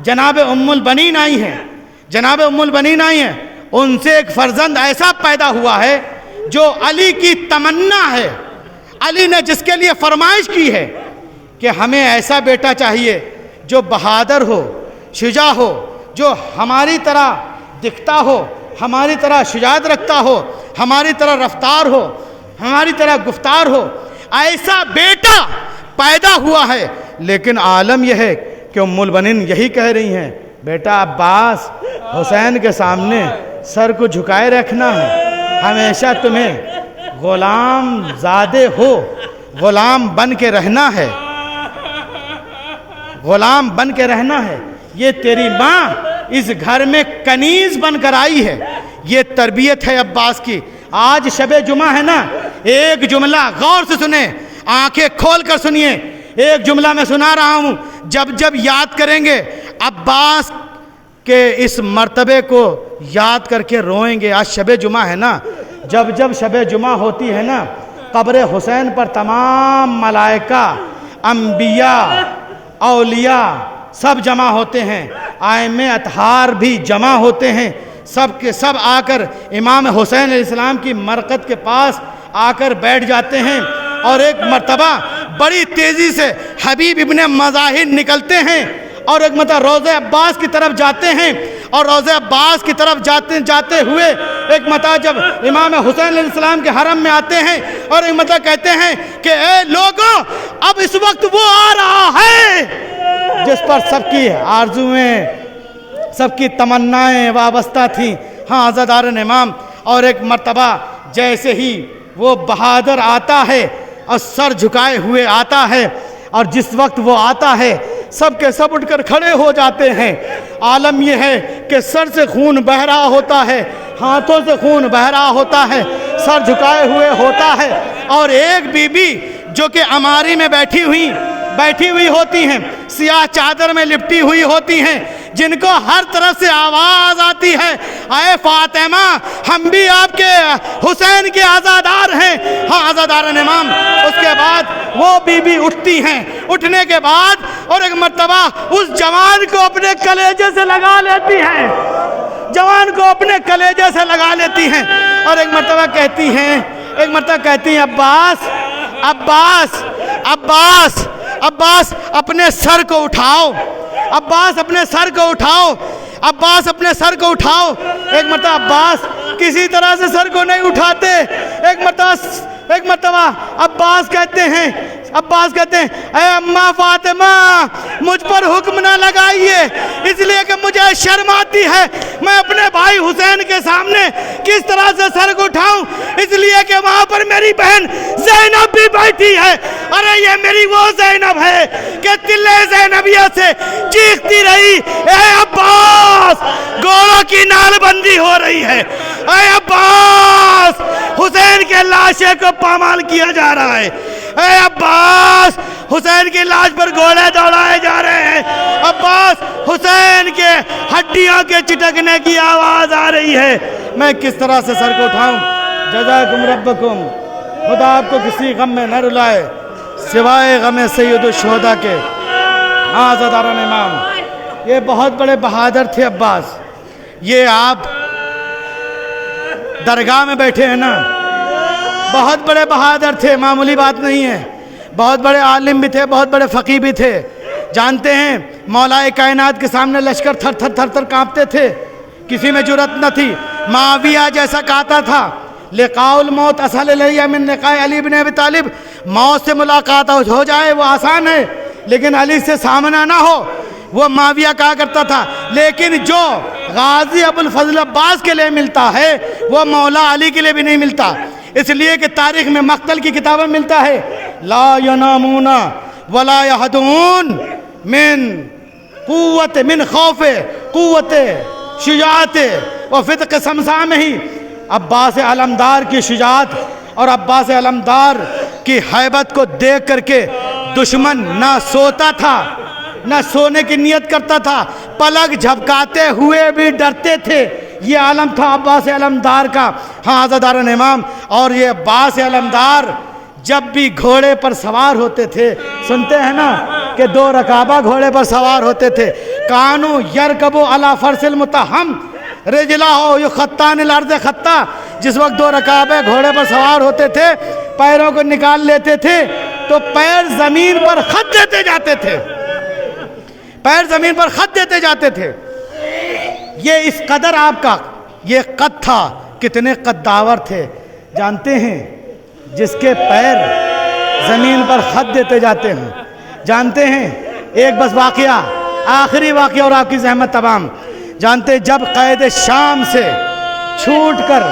جناب ام البنین آئی ہیں، ان سے ایک فرزند ایسا پیدا ہوا ہے جو علی کی تمنا ہے، علی نے جس کے لیے فرمائش کی ہے کہ ہمیں ایسا بیٹا چاہیے جو بہادر ہو، شجاع ہو، جو ہماری طرح دکھتا ہو، ہماری طرح شجاعت رکھتا ہو، ہماری طرح رفتار ہو، ہماری طرح گفتار ہو، ایسا بیٹا پیدا ہوا ہے۔ لیکن عالم یہ ہے کہ ام البنین یہی کہہ رہی ہیں، بیٹا عباس حسین کے سامنے سر کو جھکائے رکھنا ہے، ہمیشہ تمہیں غلام زادے ہو، غلام بن کے رہنا ہے، غلام بن کے رہنا ہے۔ یہ تیری ماں اس گھر میں کنیز بن کر آئی ہے، یہ تربیت ہے عباس کی۔ آج شب جمعہ ہے نا، ایک جملہ غور سے سنیں، آنکھیں کھول کر سنیے، ایک جملہ میں سنا رہا ہوں، جب یاد کریں گے عباس کے اس مرتبے کو یاد کر کے روئیں گے۔ آج شب جمعہ ہے نا، جب شب جمعہ ہوتی ہے نا، قبر حسین پر تمام ملائکہ، انبیاء، اولیاء سب جمع ہوتے ہیں، ائمہ اطہار بھی جمع ہوتے ہیں، سب کے سب آ کر امام حسین علیہ السلام کی مرقد کے پاس آ کر بیٹھ جاتے ہیں، اور ایک مرتبہ بڑی تیزی سے حبیب ابن مظاہر نکلتے ہیں اور ایک مرتبہ روضہ عباس کی طرف جاتے ہیں، اور روضہ عباس کی طرف جاتے ہوئے ایک مرتبہ جب امام حسین علیہ السلام کے حرم میں آتے ہیں اور ایک مرتبہ کہتے ہیں کہ اے لوگوں، اب اس وقت وہ آ رہا ہے جس پر سب کی آرزویں، سب کی تمنائیں وابستہ تھیں، ہاں عزاداران امام۔ اور ایک مرتبہ جیسے ہی وہ بہادر آتا ہے اور سر جھکائے ہوئے آتا ہے، اور جس وقت وہ آتا ہے سب کے سب اٹھ کر کھڑے ہو جاتے ہیں۔ عالم یہ ہے کہ سر سے خون بہہ رہا ہوتا ہے، ہاتھوں سے خون بہہ رہا ہوتا ہے، سر جھکائے ہوئے ہوتا ہے، اور ایک بی بی جو کہ عماری میں بیٹھی ہوئی ہوتی ہیں، سیاہ چادر میں لپٹی ہوئی ہوتی ہیں، جن کو ہر طرف سے آواز آتی ہے، اے فاطمہ، ہم بھی آپ کے حسین کے عزادار ہیں، ہاں عزاداران امام۔ اس کے بعد وہ بی بی اٹھتی ہیں، اٹھنے کے بعد اور ایک مرتبہ اس جوان کو اپنے کلیجے سے لگا لیتی ہیں، جوان کو اپنے کلیجے سے لگا لیتی ہیں، اور ایک مرتبہ کہتی ہیں عباس عباس عباس عباس اپنے سر کو اٹھاؤ، عباس اپنے سر کو اٹھاؤ، عباس اپنے سر کو اٹھاؤ۔ ایک مرتبہ عباس کسی طرح سے سر کو نہیں اٹھاتے، ایک مرتبہ عباس کہتے ہیں اے اماں فاطمہ، مجھ پر حکم نہ لگائیے، اس لیے کہ مجھے شرم آتی ہے، میں اپنے بھائی حسین کے سامنے کس طرح سے سر کو اٹھاؤں، اس لیے کہ وہاں پر میری بہن زینب بھی بیٹھی ہے۔ ارے یہ میری وہ زینب ہے کہ تلے زینبیہ سے چیختی رہی، اے عباس، گھوڑوں کی نال بندی ہو رہی ہے، اے عباس، حسین کے لاشے کو پامال کیا جا رہا ہے، اے عباس، حسین کی لاش پر گھوڑے دوڑائے جا رہے ہیں، عباس، حسین کے ہڈیوں کے چٹکنے کی آواز آ رہی ہے، میں کس طرح سے سر کو اٹھاؤں؟ جزاکم ربکم، خدا آپ کو کسی غم میں نہ رلائے سوائے غم سید الشہداء کے۔ ہاں عزاداران امام، یہ بہت بڑے بہادر تھے عباس، یہ آپ درگاہ میں بیٹھے ہیں نا، بہت بڑے بہادر تھے، معمولی بات نہیں ہے، بہت بڑے عالم بھی تھے، بہت بڑے فقیہ بھی تھے۔ جانتے ہیں مولا کائنات کے سامنے لشکر تھر تھر تھر کانپتے تھے، کسی میں جرأت نہ تھی۔ معاویہ جیسا کہتا تھا، لقاء الموت اسہل الیہ من لقاء علی بن ابی طالب، موت سے ملاقات ہو جائے وہ آسان ہے، لیکن علی سے سامنا نہ ہو، وہ معاویہ کہا کرتا تھا۔ لیکن جو غازی ابو الفضل عباس کے لیے ملتا ہے وہ مولا علی کے لیے بھی نہیں ملتا، اس لیے کہ تاریخ میں مقتل کی کتابیں ملتا ہے، لا ینامون ولا یہدون من خوف قوت شجاعت و فتق سمسام ہی۔ عباس علمدار کی شجاعت اور عباس علمدار کی ہیبت کو دیکھ کر کے دشمن نہ سوتا تھا، نہ سونے کی نیت کرتا تھا، پلک جھپکاتے ہوئے بھی ڈرتے تھے۔ یہ عالم تھا عباس علمدار کا۔ ہاں عزاداران امام، اور یہ عباس علمدار جب بھی گھوڑے پر سوار ہوتے تھے، سنتے ہیں نا کہ دو رکابہ گھوڑے پر سوار ہوتے تھے، کانو یرکبو علی فرس المتہم رجلہ یخطان الارض خطا، جس وقت دو رکابہ گھوڑے پر سوار ہوتے تھے، پیروں کو نکال لیتے تھے تو پیر زمین پر خط دیتے جاتے تھے، پیر زمین پر خط دیتے جاتے تھے۔ یہ اس قدر آپ کا یہ قد تھا، کتنے قداور تھے جانتے ہیں، جس کے پیر زمین پر خط دیتے جاتے ہیں۔ جانتے ہیں ایک بس واقعہ، آخری واقعہ اور آپ کی زحمت تمام۔ جانتے جب قید شام سے چھوٹ کر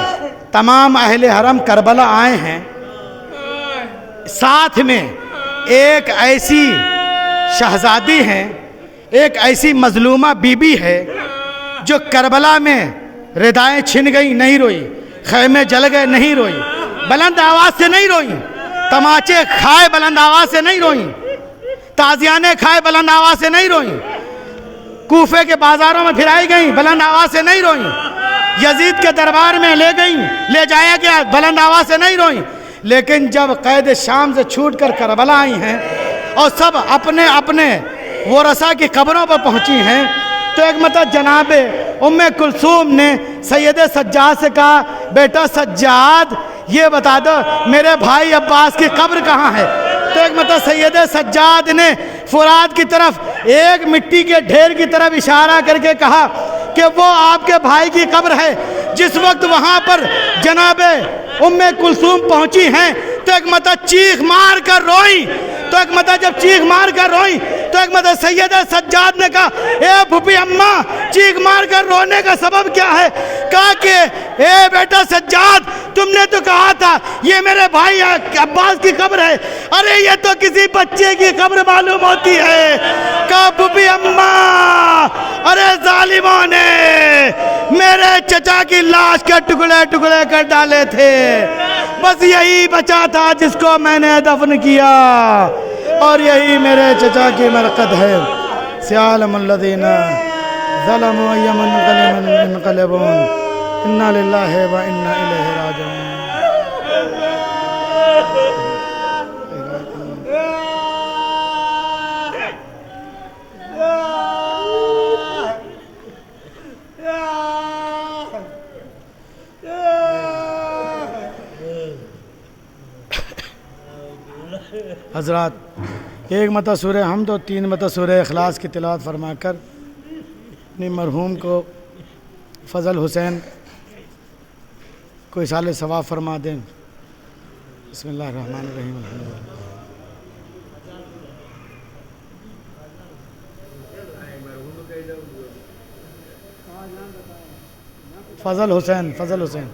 تمام اہل حرم کربلا آئے ہیں، ساتھ میں ایک ایسی شہزادی ہیں، ایک ایسی مظلومہ بی بی ہے جو کربلا میں ردائیں چھن گئی نہیں روئی، خیمے جل گئے نہیں روئی، بلند آواز سے نہیں روئی، تماچے کھائے بلند آواز سے نہیں روئی، تازیانے کھائے بلند آواز سے نہیں روئی، کوفے کے بازاروں میں پھرائی گئیں بلند آواز سے نہیں روئیں، یزید کے دربار میں لے جایا گیا بلند آواز سے نہیں روئیں۔ لیکن جب قید شام سے چھوٹ کر کربلا آئی ہیں اور سب اپنے اپنے ورثاء کی قبروں پر پہنچی ہیں، تو ایک مرتبہ جناب ام کلثوم نے سید سجاد سے کہا، بیٹا سجاد یہ بتا دو میرے بھائی عباس کی قبر کہاں ہے؟ تو ایک مرتبہ سید سجاد نے فرات کی طرف ایک مٹی کے ڈھیر کی طرف اشارہ کر کے کہا، کہ وہ آپ کے بھائی کی قبر ہے۔ جس وقت وہاں پر جناب ام کلثوم پہنچی ہیں تو ایک مرتبہ چیخ مار کر روئی، جب چیخ مار کر روئی تو ایک مرتبہ سیدہ سجاد نے کہا اے پھوپھی اماں چیخ مار کر رونے کا سبب کیا ہے؟ کہا کہ اے بیٹا سجاد تم نے تو کہا تھا یہ میرے بھائی عباس کی قبر ہے، ارے یہ تو کسی بچے کی قبر معلوم ہوتی ہے۔ کہا پھوپھی اماں ارے ظالموں نے میرے چچا کی لاش کے ٹکڑے ٹکڑے کر ڈالے تھے، بس یہی بچا تھا جس کو میں نے دفن کیا، اور یہی میرے چچا کی مرقد ہے۔ سیعلم الذین ظلموا ای منقلب ينقلبون انا للہ و انا الیہ راجعون۔ حضرات ایک مرتبہ سورہ حمد اور 3 مرتبہ سورہ اخلاص کی تلاوت فرما کر اپنی مرحوم کو فضل حسین کو اصالہ ثواب فرما دیں۔ بسم اللہ الرحمن الرحیم الحمدللہ۔ فضل حسین